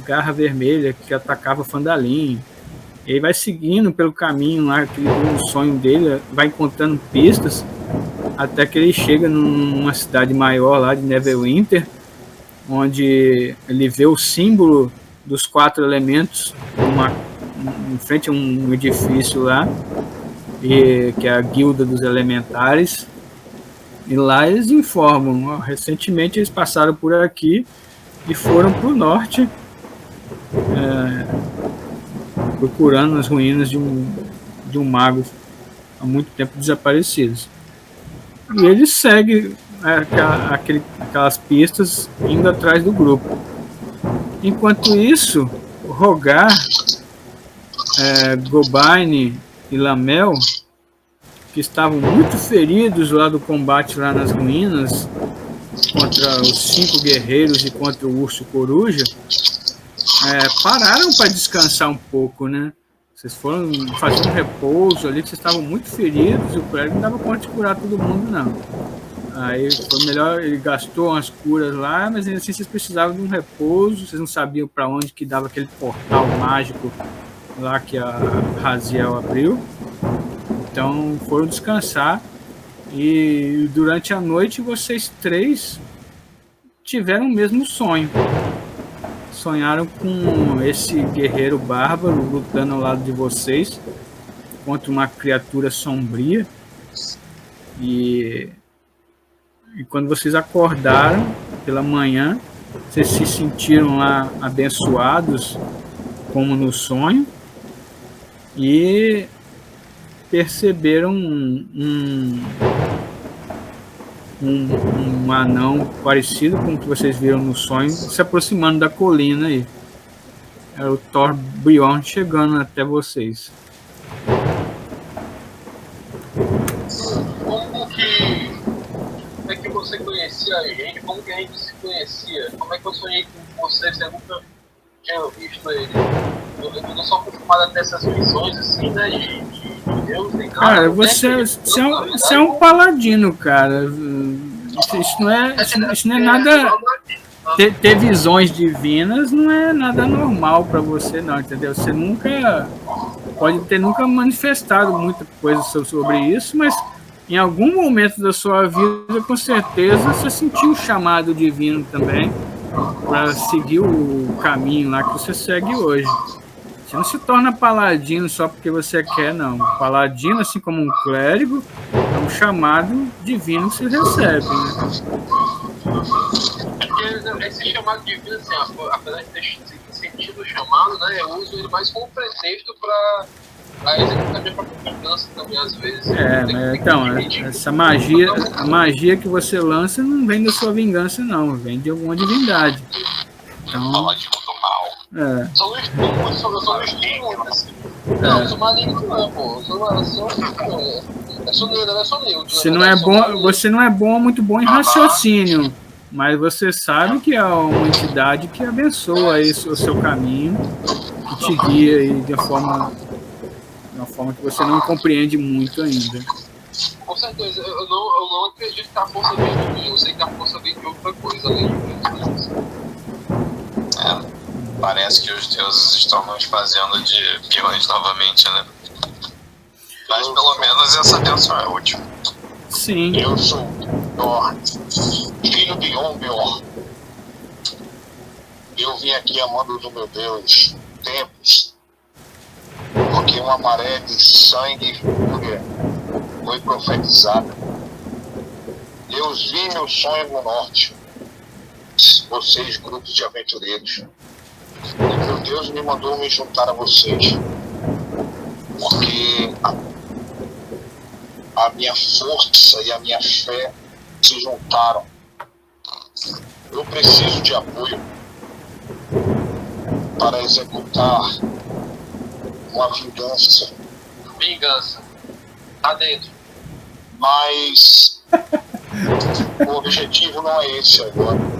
Garra Vermelha que atacava Phandalin. Ele vai seguindo pelo caminho lá, o sonho dele, vai encontrando pistas até que ele chega numa cidade maior lá de Neverwinter, onde ele vê o símbolo dos 4 elementos em frente a um edifício lá, que é a Guilda dos Elementares. E lá eles informam: recentemente eles passaram por aqui e foram para o norte, procurando as ruínas de um mago há muito tempo desaparecidos. E ele segue aquelas pistas indo atrás do grupo. Enquanto isso, Rogar, Gobaine e Lamel, que estavam muito feridos lá do combate lá nas ruínas, contra os 5 guerreiros e contra o urso coruja, pararam para descansar um pouco, né? Vocês foram fazer um repouso ali, que vocês estavam muito feridos e o clérigo não dava conta de curar todo mundo, não. Aí foi melhor, ele gastou umas curas lá, mas ainda assim vocês precisavam de um repouso, vocês não sabiam para onde que dava aquele portal mágico lá que a Raziel abriu. Então foram descansar e durante a noite vocês 3 tiveram o mesmo sonho. Sonharam com esse guerreiro bárbaro lutando ao lado de vocês contra uma criatura sombria. E quando vocês acordaram pela manhã, vocês se sentiram lá abençoados, como no sonho, e perceberam um anão parecido com o que vocês viram no sonho se aproximando da colina aí. Era o Torbjorn chegando até vocês. Como é que você conhecia a gente? Como que a gente se conhecia? Como é que eu sonhei com você? Você nunca tinha visto ele? Eu não sou acostumado a ter essas visões assim, né? De Deus, nem nada. Cara, você é um paladino, cara. Isso não é nada. Ter visões divinas não é nada normal pra você, não, entendeu? Você nunca pode ter manifestado muita coisa sobre isso, mas em algum momento da sua vida, com certeza, você sentiu um chamado divino também para seguir o caminho lá que você segue hoje. Você não se torna paladino só porque você quer, não. Paladino, assim como um clérigo, é um chamado divino que você recebe, né? Esse chamado divino, assim, apesar de ter sentido o chamado, né, eu uso ele mais como pretexto para executar minha própria vingança também, às vezes. Então, essa magia, a magia que você lança não vem da sua vingança, não, vem de alguma divindade. Então, Paladino do mal. Sou no estímulo, assim. Não, eu sou maligno não, pô. Eu sou neutro. Você não é muito bom em raciocínio, mas você sabe que é uma entidade que abençoa aí o seu caminho, que te guia aí de uma forma que você não compreende muito ainda. Com certeza, eu não acredito que a força vem de mim, eu sei que a força vem de outra coisa além de mim. Parece que os deuses estão nos fazendo de peões novamente, né? Mas pelo menos essa bênção é útil. Sim. Eu sou Thor, filho de Onbeor. Eu vim aqui amando do meu Deus tempos, porque uma maré de sangue e fúria foi profetizada. Eu vi meu sonho no norte, vocês, grupos de aventureiros. E meu Deus me mandou me juntar a vocês, porque a minha força e a minha fé se juntaram. Eu preciso de apoio para executar uma vingança. Vingança. Tá dentro. Mas o objetivo não é esse agora.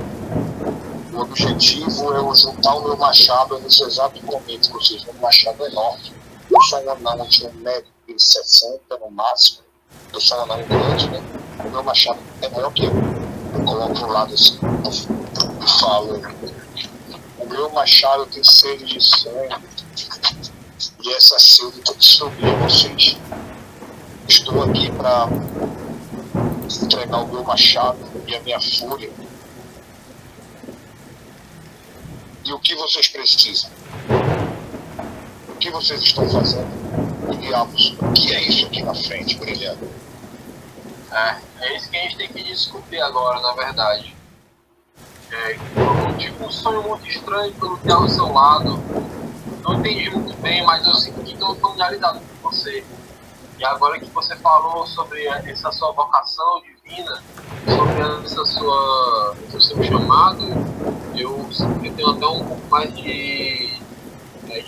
O objetivo é eu juntar o meu machado nesse exato momento, ou seja, um machado enorme. Eu sou um anão de 1,60 m no máximo. Eu sou um anão grande, né? O meu machado é maior que eu. Eu coloco do lado assim e falo: o meu machado tem sede de sangue, e essa sede tem que subir vocês. Estou aqui para entregar o meu machado e a minha fúria. E o que vocês precisam? O que vocês estão fazendo? Diabos, o que é isso aqui na frente, brilhando? É isso que a gente tem que discutir agora, na verdade. Eu tive um sonho muito estranho pelo que é ao seu lado. Não entendi muito bem, mas eu senti que eu familiarizado com você. E agora que você falou sobre essa sua vocação divina, sobre esse seu chamado, eu tenho até um pouco mais de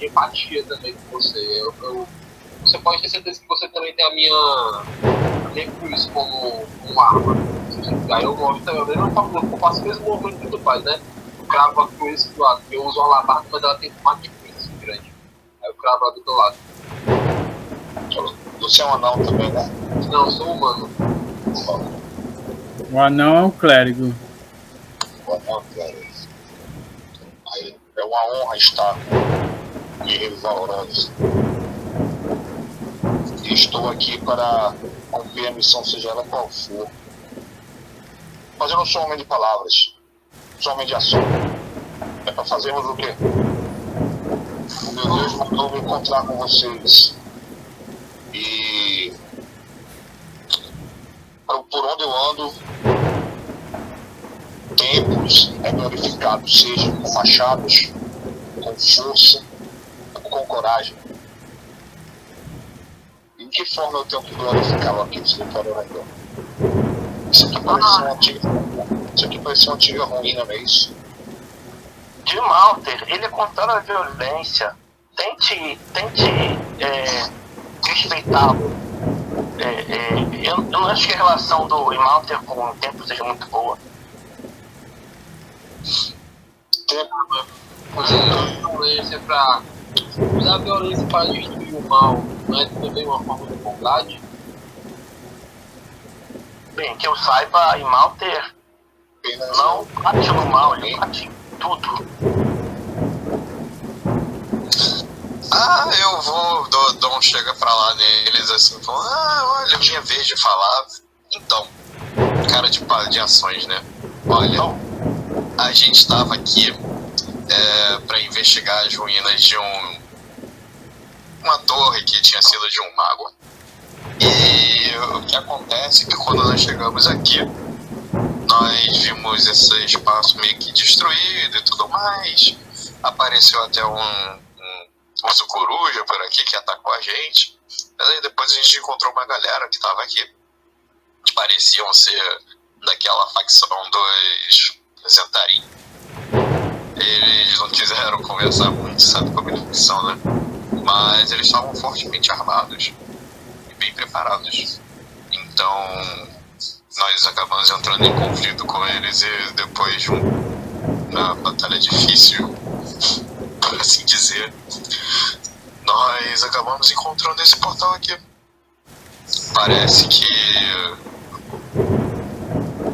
empatia também com você. Você pode ter certeza que você também tem a minha cruz como arma. Aí eu mostro também, eu faço o mesmo movimento que tu faz, né? Eu cravo a cruz do lado, eu uso a alabarda, mas ela tem formato de cruz grande. Aí eu cravo ela do teu lado. Você é um anão também, né? Não, eu sou humano. O anão é o clérigo. O anão é o clérigo. Aí, é uma honra estar com guerreiros valorosos. E estou aqui para cumprir a missão, seja ela qual for. Mas eu não sou homem de palavras, sou homem de ação. É para fazermos o quê? O meu Deus mandou me encontrar com vocês. E por onde eu ando, templos é glorificado, seja com machados, com força, com coragem. Em que forma eu tenho que glorificar o aqueles que estão orando? Isso aqui parece uma antiga ruína, não é isso? De Malter, ele é contrário à violência. Tente respeitá-lo. Eu não acho que a relação do Imalter com o tempo seja muito boa. Usar a violência para destruir o mal não é também uma forma de bondade? Bem, que eu saiba, Imalter não bate no mal, ele bate em tudo. Eu vou dar um chega pra lá neles assim, falando, olha, minha vez de falar. Então, cara de ações, né? Olha, a gente estava aqui para investigar as ruínas de uma torre que tinha sido de um mago. E o que acontece é que quando nós chegamos aqui, nós vimos esse espaço meio que destruído e tudo mais. Apareceu até um urso coruja por aqui que atacou a gente. Mas aí depois a gente encontrou uma galera que estava aqui, que pareciam ser daquela facção dos Zentarim. Eles não quiseram conversar muito, sabe como eles são, né? Mas eles estavam fortemente armados e bem preparados. Então nós acabamos entrando em conflito com eles e depois de uma batalha difícil, por assim dizer, nós acabamos encontrando esse portal aqui. Parece que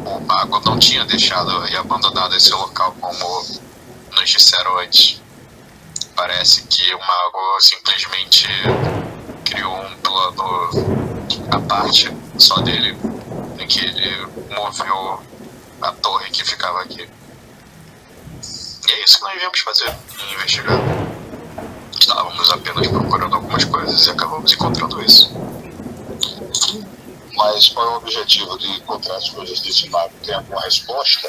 o mago não tinha deixado e abandonado esse local como nos disseram antes. Parece que o mago simplesmente criou um plano à parte só dele, em que ele moveu a torre que ficava aqui. E é isso que nós viemos fazer, investigar. Estávamos apenas procurando algumas coisas e acabamos encontrando isso. Mas qual é o objetivo de encontrar as coisas desse mago? Tem alguma resposta?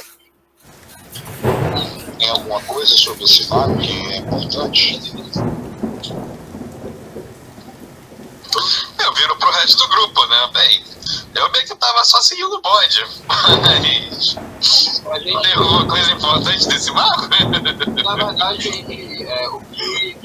Tem alguma coisa sobre esse mago que é importante? Eu viro pro resto do grupo, né? Bem, eu meio que tava só seguindo o bonde, mas tem alguma coisa importante desse mago? Na verdade, o que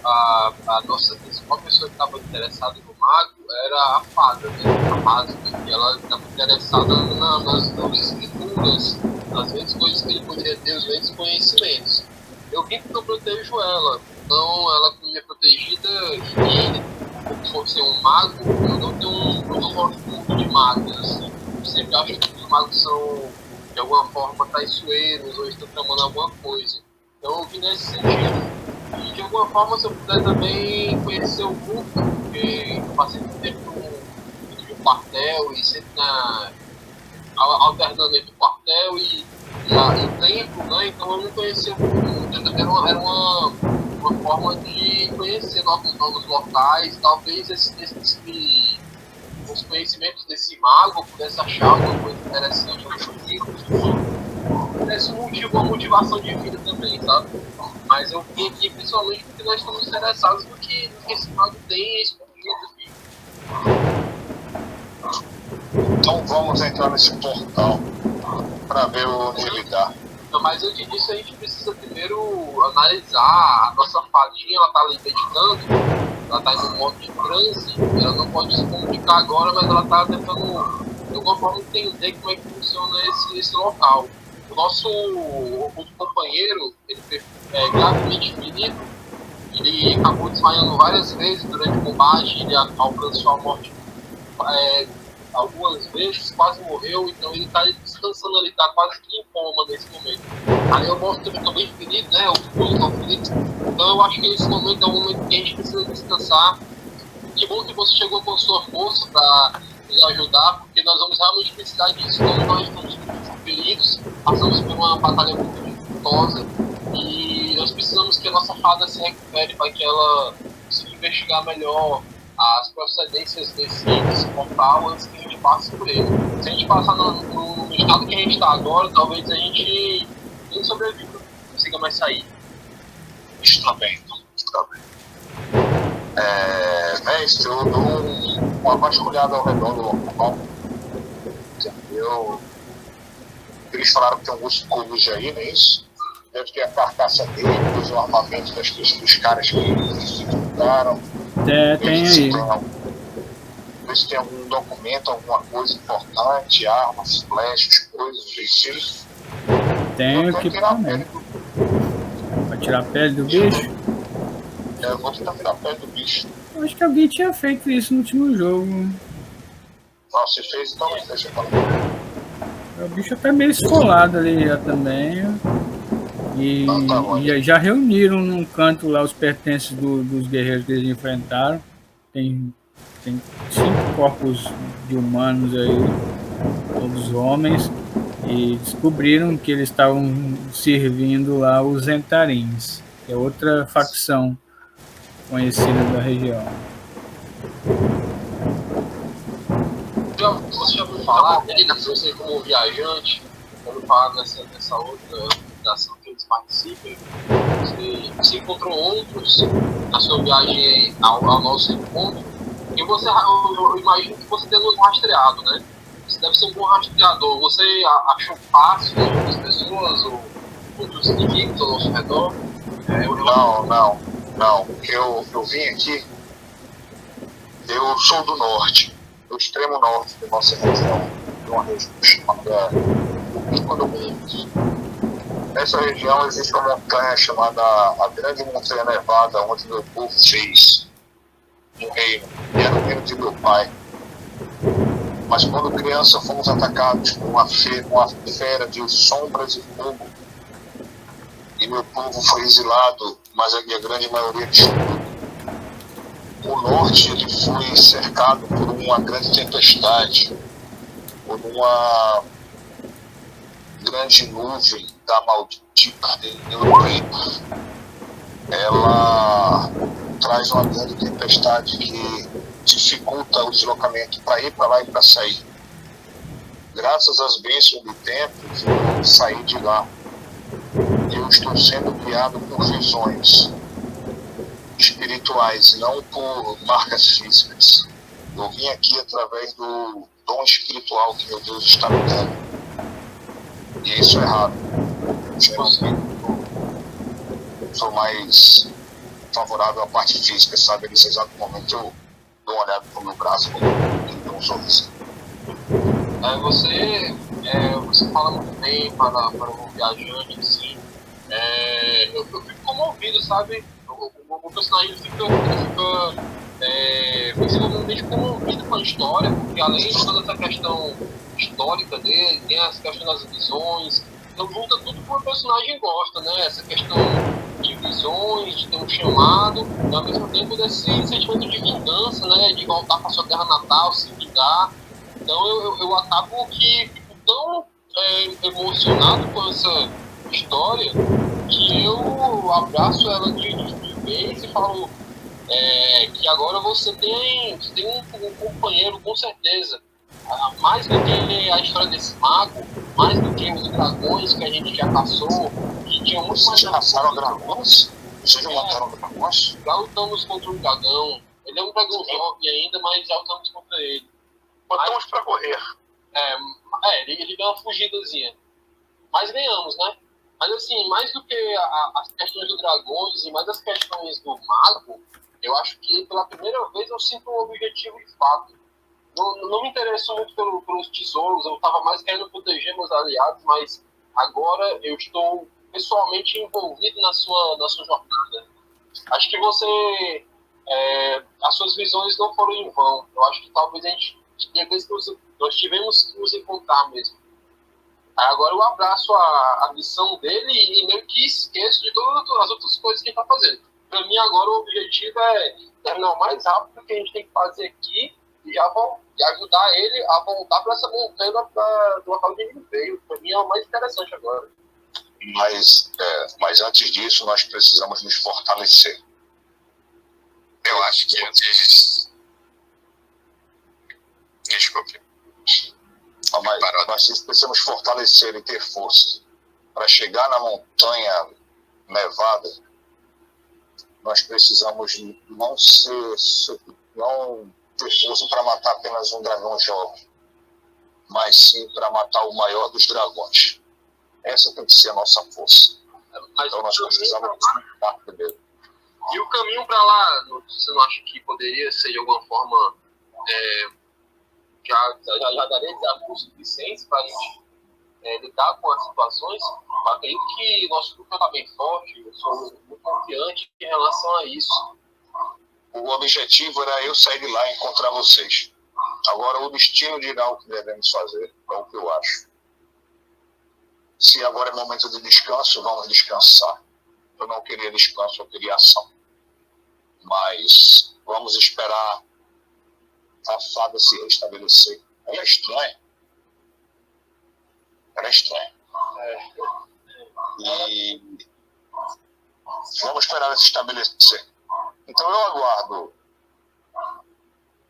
a nossa principal pessoa que estava interessada no mago era a fada, né? A Rasga, que ela estava interessada nas escrituras, nas grandes coisas que ele poderia ter, os grandes conhecimentos. Eu vim porque eu protejo ela, então ela como minha protegida e por ser um mago, eu não gosto muito de magos, assim. Eu sempre acho que os magos são de alguma forma traiçoeiros ou estão tramando alguma coisa. Então eu vim nesse sentido. E de alguma forma, se eu puder também conhecer o grupo, porque eu passei muito tempo no quartel e sempre alternando entre o quartel e o templo, né? Então eu não conhecia o grupo. Era uma forma de conhecer novos locais. Talvez os conhecimentos desse mago pudesse achar alguma coisa interessante pudesse uma motivação de vida também, sabe? Mas eu vim aqui principalmente porque nós estamos interessados no que esse mago tem escondido aqui. Então vamos entrar nesse portal para ver onde ele dá. Não, mas antes disso a gente precisa primeiro analisar a nossa fadinha, ela tá ali meditando, ela tá em um modo de transe, ela não pode se comunicar agora, mas ela tá tentando de alguma forma entender como é que funciona esse local. O nosso outro companheiro, ele foi gravemente ferido, ele acabou desmaiando várias vezes durante o combate, ele alcançou a morte algumas vezes, quase morreu, então ele está descansando ali, está quase que em coma nesse momento. Aí eu mostro que ele está bem ferido, né? Os pulsos estão feridos. Então eu acho que esse momento é o momento que a gente precisa descansar. Que bom que você chegou com sua força para nos ajudar, porque nós vamos realmente precisar disso. Então nós estamos feridos, passamos por uma batalha muito dificultosa e nós precisamos que a nossa fada se recupere para que ela consiga investigar melhor as procedências desse portal antes que a gente passe por ele. Se a gente passar no estado que a gente está agora, talvez a gente nem sobreviva, não consiga mais sair. Está bem, está bem. Mestre, eu dou uma vasculhada ao redor do local. Eles falaram que tem alguns cubos aí, não é isso? Deve ter a carcaça dele, depois o armamento dos caras que executaram. Tem aí. Ver se tem algum documento, alguma coisa importante, armas, flechas, coisas, utensílios. Tem o que também. Vai tirar a pele do bicho? Eu vou tentar tirar a pele do bicho. Eu acho que alguém tinha feito isso no último jogo. Não, se fez, então deixa eu falar. O bicho tá meio esfolado ali já também. E já reuniram num canto lá os pertences dos guerreiros que eles enfrentaram. Tem 5 corpos de humanos aí, todos homens, e descobriram que eles estavam servindo lá os Zentarins, que é outra facção conhecida da região. Você já ouviu falar dele, você como viajante, ouviu falar nessa outra organização que eles participam? Você encontrou outros na sua viagem ao nosso encontro? E eu imagino que você tenha nos rastreado, né? Você deve ser um bom rastreador. Você achou fácil as pessoas ou outros inimigos ao nosso redor? Não. Eu vim aqui. Eu sou do norte, do extremo norte da nossa região, de uma região chamada Pico do Mundo. Nessa região existe uma montanha chamada a Grande Montanha Nevada, onde meu povo fez um reino, e era o reino de meu pai. Mas quando criança fomos atacados por uma fera de sombras e fogo, e meu povo foi exilado, mas a grande maioria descobriu. O norte ele foi cercado por uma grande tempestade, por uma grande nuvem da maldita Europeia. Ela traz uma grande tempestade que dificulta o deslocamento para ir para lá e para sair. Graças às bênçãos do tempo, eu saí de lá. Eu estou sendo guiado por visões espirituais, não por marcas físicas. Eu vim aqui através do dom espiritual que meu Deus está me dando. E isso é errado. Eu sou mais favorável à parte física, sabe? Nesse exato momento eu dou uma olhada pro meu braço e dou um sorriso. Você fala muito bem para um viajante, assim. Eu fico comovido, sabe? O personagem fica visivelmente comovido com a história, porque além de toda essa questão histórica dele, tem as questões das visões, então junta tudo que o personagem gosta, né? Essa questão de visões, de ter um chamado, e ao mesmo tempo desse sentimento de vingança, né? De voltar para sua terra natal, se vingar. Então eu acabo que fico tão emocionado com essa história que eu abraço ela de vez e falo que agora você tem um companheiro, com certeza. Mais do que a história desse mago, mais do que os dragões que a gente já passou, que tinha muito mais. Vocês já passaram dragões? Vocês já mataram dragões? Já lutamos contra um dragão. Ele é um dragão jovem ainda, mas já lutamos contra ele. Botamos pra correr. Ele deu uma fugidazinha. Mas ganhamos, né? Mas assim, mais do que as questões do Dragões e mais as questões do Mago, eu acho que pela primeira vez eu sinto um objetivo de fato. Não me interesso muito pelos tesouros, eu estava mais querendo proteger meus aliados, mas agora eu estou pessoalmente envolvido na sua jornada. Acho que você... as suas visões não foram em vão. Eu acho que talvez a gente... Tinha vezes que nós tivemos que nos encontrar mesmo. Agora eu abraço a missão dele e meio que esqueço de todas as outras coisas que ele está fazendo. Para mim, agora o objetivo é terminar o mais rápido que a gente tem que fazer aqui e ajudar ele a voltar para essa montanha do local onde ele veio. Para mim é o mais interessante agora. Mas antes disso, nós precisamos nos fortalecer. Eu acho que antes... Desculpe. Mas nós precisamos fortalecer e ter força. Para chegar na montanha nevada, nós precisamos não ter força para matar apenas um dragão jovem, mas sim para matar o maior dos dragões. Essa tem que ser a nossa força. Então nós precisamos lutar primeiro. E o caminho para lá, você não acha que poderia ser de alguma forma... já daria desafios suficientes para a gente lidar com as situações? Eu acredito que nosso grupo está bem forte, eu sou muito confiante em relação a isso. O objetivo era eu sair de lá e encontrar vocês. Agora o destino dirá o que devemos fazer, é o que eu acho. Se agora é momento de descanso, vamos descansar. Eu não queria descanso, eu queria ação. Mas vamos esperar a fada se restabelecer. Ela é estranha. E vamos esperar ela se estabelecer. Então eu aguardo,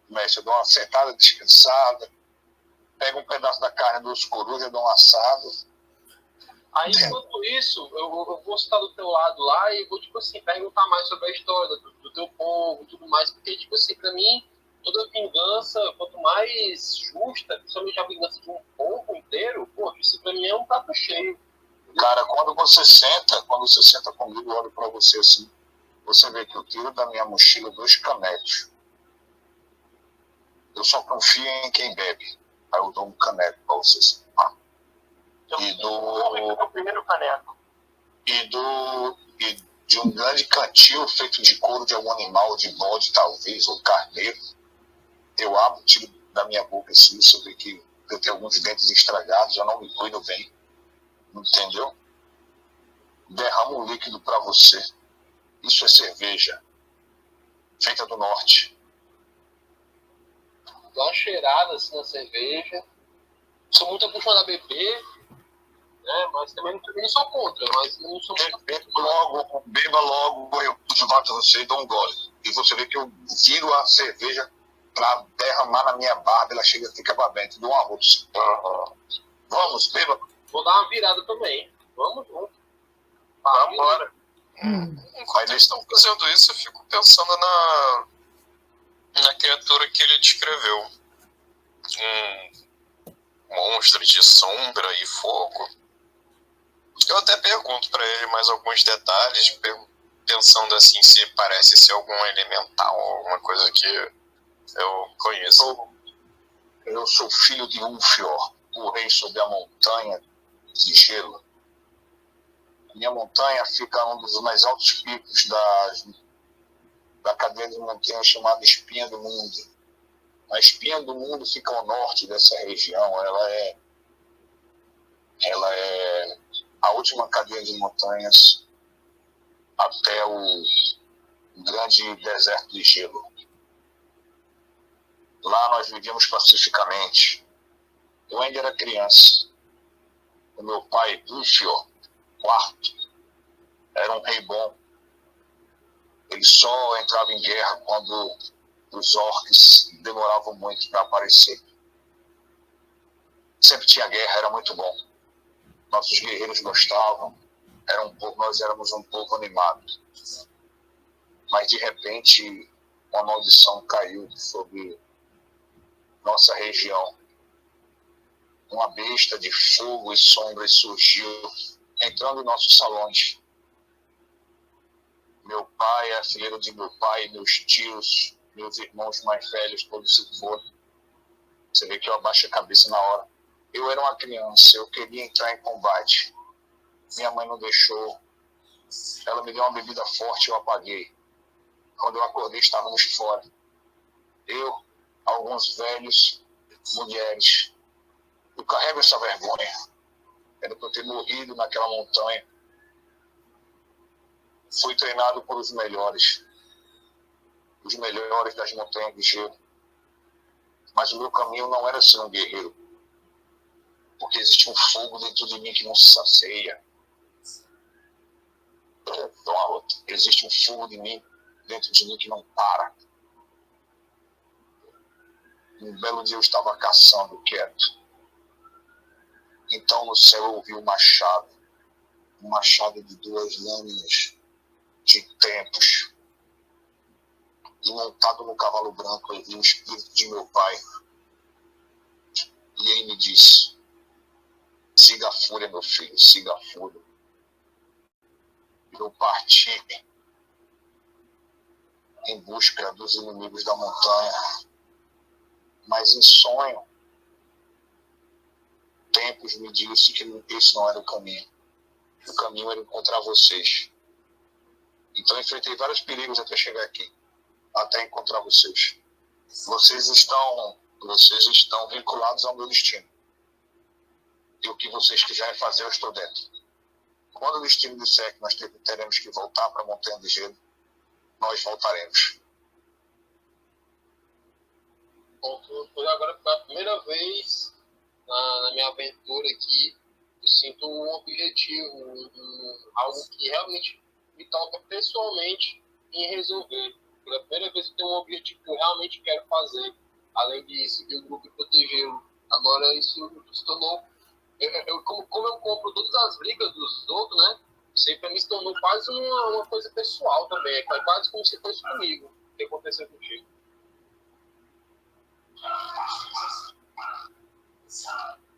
mestre, eu dou uma sentada descansada, pego um pedaço da carne dos corujas, dou um assado. Aí, enquanto isso, eu vou estar do teu lado lá e vou, tipo assim, perguntar mais sobre a história do teu povo e tudo mais, porque, tipo assim, pra mim, toda vingança, quanto mais justa, principalmente a vingança de um povo inteiro, pô, isso pra mim é um prato cheio. Cara, quando você senta comigo, eu olho pra você assim, você vê que eu tiro da minha mochila 2 canetos. Eu só confio em quem bebe. Aí eu dou um caneco pra você sentar. E do primeiro caneco. E de um grande cantil feito de couro de algum animal, de bode talvez, ou carneiro. Eu abro, tiro da minha boca assim, você vê que eu tenho alguns dentes estragados, eu não me cuido bem. Entendeu? Derramo um líquido para você. Isso é cerveja. Feita do norte. Dá uma cheirada assim na cerveja. Sou muito acostumado a beber, né? Mas também não sou contra, mas não sou muito Beba logo, eu bato você e dou um gole. E você vê que eu viro a cerveja para derramar na minha barba, ela chega e fica babenta, dou um arroz. Vamos, beba. Vou dar uma virada também. Vamos junto. Vamos embora. Enquanto eles estão fazendo isso, eu fico pensando na criatura que ele descreveu. Um monstro de sombra e fogo. Eu até pergunto para ele mais alguns detalhes, pensando assim se parece ser algum elemental, alguma coisa que eu conheço. Eu sou filho de Ulfior, o rei sobre a montanha de gelo. A minha montanha fica um dos mais altos picos da cadeia de montanhas chamada Espinha do Mundo. A Espinha do Mundo fica ao norte dessa região. Ela é a última cadeia de montanhas até o grande deserto de gelo. Lá nós vivíamos pacificamente. Eu ainda era criança. O meu pai, Ulfior IV, era um rei bom. Ele só entrava em guerra quando os orcs demoravam muito para aparecer. Sempre tinha guerra, era muito bom. Nossos guerreiros gostavam. Nós éramos um povo animado. Mas de repente, uma maldição caiu sobre nossa região. uma besta de fogo e sombras surgiu, entrando em nossos salões. Meu pai, a fileira de meu pai, meus tios, meus irmãos mais velhos, todos se foram. Você vê que eu abaixo a cabeça na hora. Eu era uma criança, eu queria entrar em combate. Minha mãe não deixou. Ela me deu uma bebida forte e eu apaguei. Quando eu acordei, estávamos fora. Eu, alguns velhos, mulheres. Eu carrego essa vergonha. Era por ter morrido naquela montanha. Fui treinado por os melhores das montanhas de gelo. Mas o meu caminho não era ser um guerreiro, porque existe um fogo dentro de mim que não se sacia. Existe um fogo dentro de mim que não para. Um belo dia eu estava caçando quieto. Então no céu eu ouvi um machado de 2 lâminas de tempos. E montado no cavalo branco eu vi o espírito de meu pai. E ele me disse: siga a fúria, meu filho, siga a fúria. Eu parti em busca dos inimigos da montanha, mas em sonho, tempos me disse que esse não era o caminho. O caminho era encontrar vocês. Então enfrentei vários perigos até chegar aqui, até encontrar vocês. Vocês estão vinculados ao meu destino. E o que vocês quiserem fazer, eu estou dentro. Quando o destino disser que nós teremos que voltar para a Montanha de Gelo, nós voltaremos. Bom, agora pela primeira vez na minha aventura aqui, eu sinto um objetivo, algo que realmente me toca pessoalmente em resolver. Pela primeira vez eu tenho um objetivo que eu realmente quero fazer, além de seguir o grupo e protegê-lo. Agora isso se tornou, como eu compro todas as brigas dos outros, né? Isso aí pra mim se tornou quase uma coisa pessoal também, é quase como se fosse comigo, o que aconteceu contigo.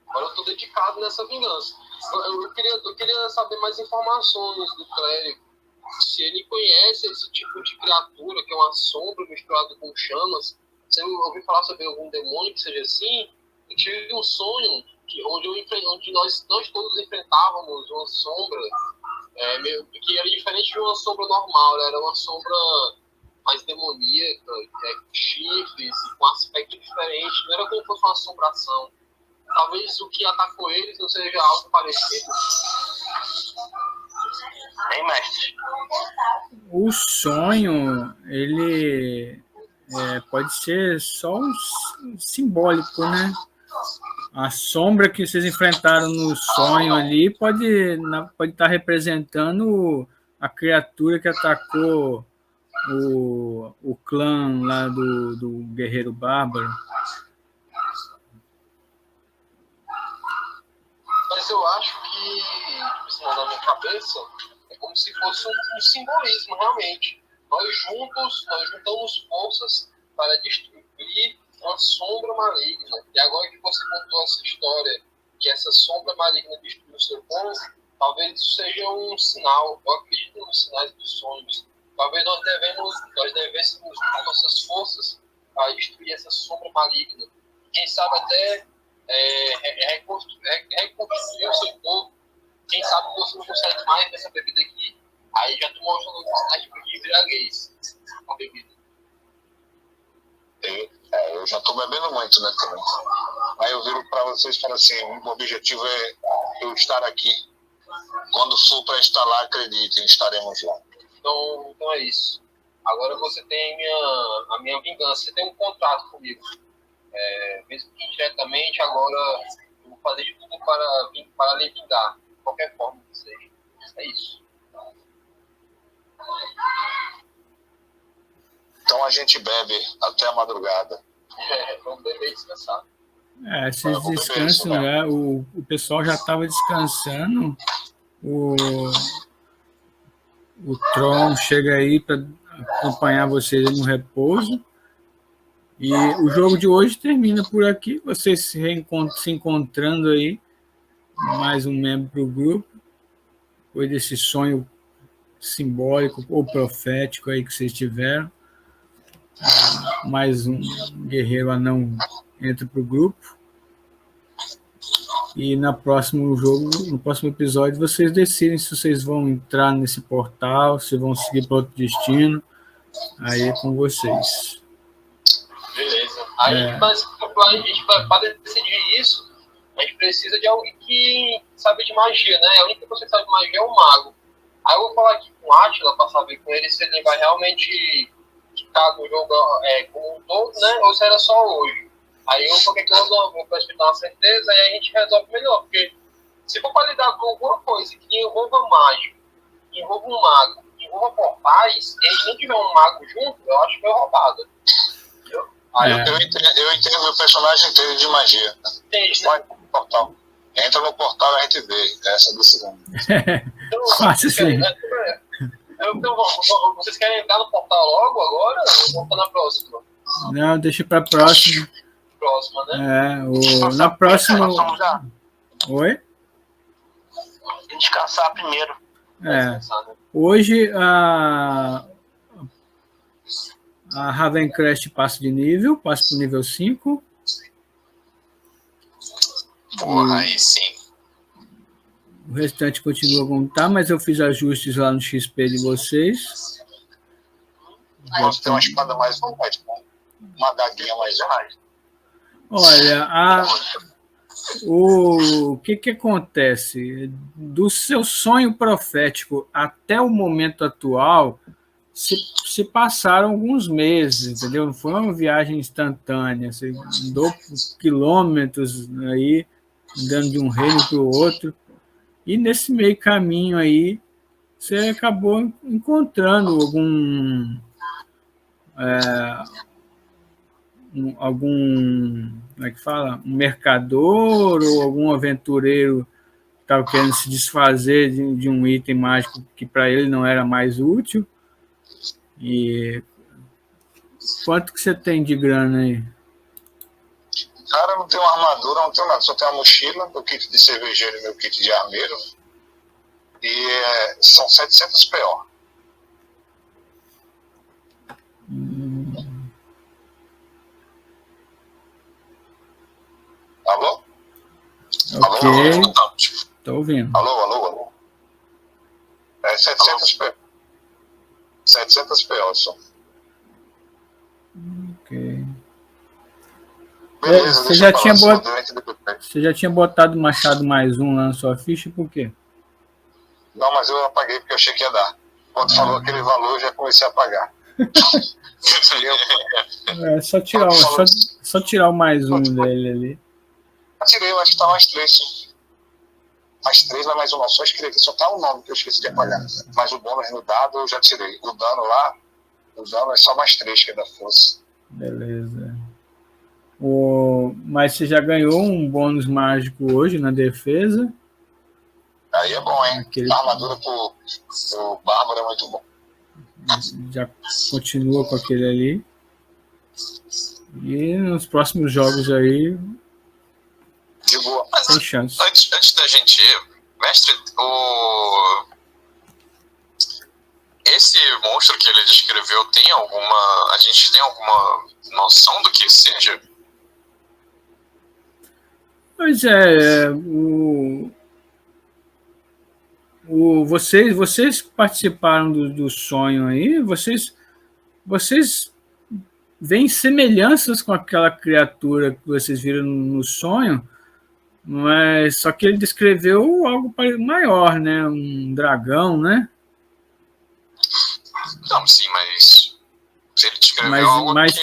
Agora eu estou dedicado nessa vingança. Eu queria saber mais informações do clérigo. Se ele conhece esse tipo de criatura, que é uma sombra misturada com chamas. Se eu ouvi falar sobre algum demônio que seja assim, eu tive um sonho onde nós todos enfrentávamos uma sombra, que era diferente de uma sombra normal, era uma sombra mais demoníaca, com chifres e com aspecto diferente, não era como se fosse uma assombração. Talvez o que atacou eles não seja algo parecido. Hein, mestre? O sonho, ele pode ser só simbólico, né? A sombra que vocês enfrentaram no sonho ali pode estar representando a criatura que atacou o clã lá do guerreiro bárbaro. Mas eu acho que, na minha cabeça, é como se fosse um simbolismo, realmente. Nós juntamos forças para destruir uma sombra maligna. E agora que você contou essa história, que essa sombra maligna destruiu o seu povo, talvez isso seja um sinal. Eu acredito nos sinais dos sonhos. Talvez nós devêssemos juntar nossas forças para destruir essa sombra maligna. Quem sabe até reconstruir o seu povo. Quem sabe você não consegue mais dessa bebida aqui. Aí já tomou uma de embriaguez com a bebida. Eu já estou bebendo muito, né, também. Aí eu viro para vocês e falo assim: o objetivo é eu estar aqui. Quando for para estar lá, acreditem, estaremos lá. Então é isso. Agora você tem a minha vingança. Você tem um contrato comigo. Mesmo que indiretamente, agora eu vou fazer de tudo para lhe vingar. De qualquer forma que seja. É isso. Então a gente bebe até a madrugada. Vamos beber e descansar. Vocês descansam já, o pessoal já estava descansando. O Tron chega aí para acompanhar vocês no repouso. E o jogo de hoje termina por aqui, vocês se encontrando aí, mais um membro para o grupo, depois desse sonho simbólico ou profético aí que vocês tiveram. Mais um guerreiro anão entra para o grupo. E no próximo episódio, vocês decidem se vocês vão entrar nesse portal, se vão seguir para outro destino. Aí é com vocês. Beleza. A gente para decidir isso, a gente precisa de alguém que sabe de magia, né? A única pessoa que sabe de magia é o mago. Aí eu vou falar aqui com o Átila para saber com ele se ele vai realmente ficar no jogo como um todo, né? Ou se era só hoje. Aí eu qualquer coisa eu vou dar uma certeza e aí a gente resolve melhor. Porque se for para lidar com alguma coisa que envolva mágico, que envolva um mago, que envolva portais, e a gente não tiver um mago junto, eu acho meio roubado. Entendeu? Aí eu entendo, meu personagem inteiro de magia. Entendi, vai pro portal. Entra no portal e a gente vê essa decisão. Fácil, sim. Então, vocês querem entrar no portal logo agora ou vamos para na próxima? Não, deixa para a próxima. Próxima, né? Na próxima. Oi? Descansar primeiro. Hoje a Ravencrest passa de nível, passa para o nível 5. Porra, aí sim. O restante continua como tá, mas eu fiz ajustes lá no XP de vocês. Posso ter uma espada mais forte, uma adaguinha mais forte. Olha, o que acontece? Do seu sonho profético até o momento atual, se passaram alguns meses, entendeu? Não foi uma viagem instantânea. Você andou quilômetros aí, andando de um reino para o outro. E nesse meio caminho aí, você acabou encontrando como é que fala? Um mercador ou algum aventureiro que estava querendo se desfazer de um item mágico que para ele não era mais útil. E quanto que você tem de grana aí? Cara, não tem uma armadura, não tem nada, só tem uma mochila, meu kit de cervejeiro e meu kit de armeiro. E são 700 PO. Alô? Ok. Alô? Tô ouvindo. Alô? 700 PO. 700 PO só. Ok. Beleza, você já tinha botado Machado mais um lá na sua ficha, por quê? Não, mas eu apaguei porque eu achei que ia dar. Quando falou aquele valor, eu já comecei a pagar. Só tirar o mais um dele ali. Eu tirei, eu acho que tá mais 3. Mais 3 não é mais um, não. Só escrevi aqui, só tá o nome que eu esqueci de apagar. Mas o bônus no dado eu já tirei. O dano lá, o dano é só mais 3 que é da força. Beleza. Mas você já ganhou um bônus mágico hoje na defesa. Aí é bom, hein? A armadura pro Bárbaro é muito bom. Já continua com aquele ali. E nos próximos jogos aí de boa. Tem chance. Antes da gente ir, mestre, esse monstro que ele descreveu a gente tem alguma noção do que seja? Pois é, vocês participaram do sonho aí, vocês veem semelhanças com aquela criatura que vocês viram no sonho, mas só que ele descreveu algo maior, né? Um dragão, né? Não, sim, mas ele descreveu algo mas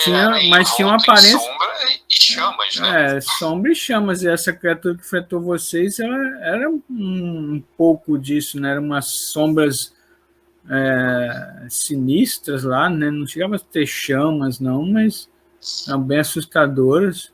tinha uma aparência sombra e chamas, né? Sombra e chamas, e essa criatura que enfrentou vocês, ela era um pouco disso, né? Eram umas sombras sinistras lá, né? Não chegava a ter chamas, não, mas eram bem assustadoras.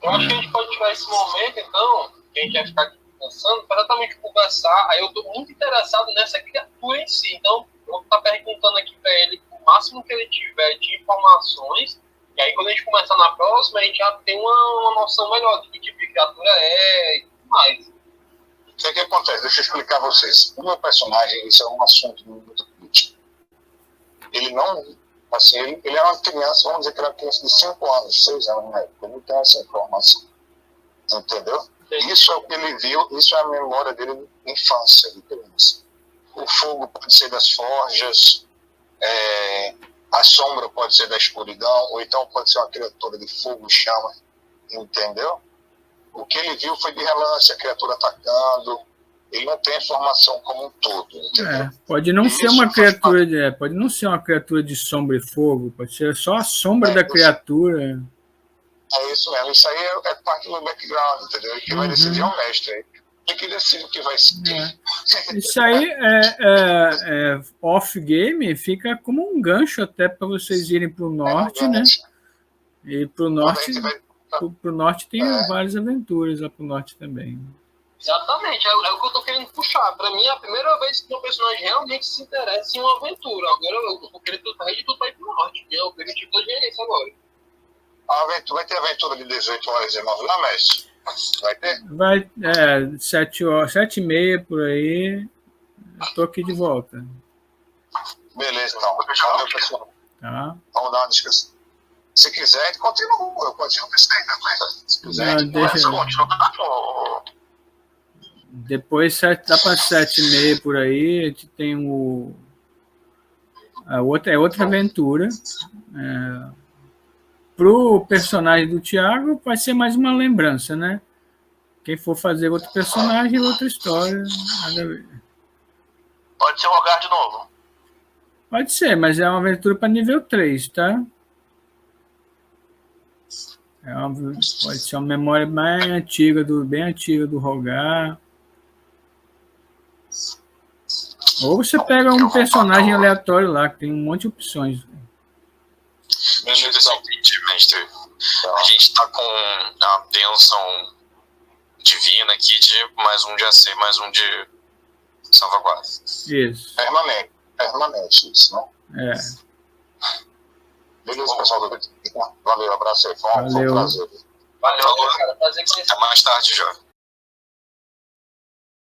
Eu acho que a gente pode tirar esse momento, então, que a gente vai ficar aqui pensando, para exatamente conversar. Aí eu estou muito interessado nessa criatura em si, então eu vou estar perguntando aqui para ele o máximo que ele tiver de informações, E aí quando a gente começar na próxima, a gente já tem uma noção melhor de que tipo de criatura é e tudo mais. O que acontece? Deixa eu explicar a vocês. O meu personagem, isso é um assunto muito crítico. Ele não, assim, ele é uma criança, vamos dizer que ele é uma criança de 5 anos, 6 anos, né? Ele não tem essa informação. Entendeu? Isso é o que ele viu, isso é a memória dele de infância, de criança. O fogo pode ser das forjas, a sombra pode ser da escuridão, ou então pode ser uma criatura de fogo e chama, entendeu? O que ele viu foi de relance, a criatura atacando, ele não tem informação como um todo, entendeu? Pode não ser uma criatura pode não ser uma criatura de sombra e fogo, pode ser só a sombra da criatura. É isso mesmo, isso aí é parte do background, entendeu? E que vai decidir é o mestre aí. E que decide o que vai seguir. Isso aí off-game, fica como um gancho até para vocês irem para o norte, né? E para o norte tem várias aventuras lá para o norte também. Exatamente, é o que eu tô querendo puxar. Pra mim é a primeira vez que um personagem realmente se interessa em uma aventura. Agora eu vou querer tudo para ir pro norte. É o objetivo da gerência agora. Vai ter aventura de 18 horas e 9 lá, mestre? Vai ter? Vai, 7h30 por aí. Eu tô aqui de volta. Beleza, então. Valeu, pessoal. Tá. Vamos dar uma descrição. Se quiser, a gente continua. Eu continuo nesse aí também. Se quiser, depois dá para 7h30 por aí. A gente tem outra aventura. Pro personagem do Thiago vai ser mais uma lembrança, né? Quem for fazer outro personagem, outra história. Nada a ver. Pode ser o Rogar de novo. Pode ser, mas é uma aventura para nível 3, tá? Pode ser uma memória bem antiga do Rogar. Ou você pega um personagem aleatório lá, que tem um monte de opções. Deixa eu ver se eu entendi, mestre. A gente tá com a bênção divina aqui de mais um de AC, mais um de salvaguarda. Isso. Permanente isso, né? Beleza, pessoal. Valeu, abraço aí. Foi um prazer. Valeu, cara. Prazer conhecer. Até mais tarde, Jó.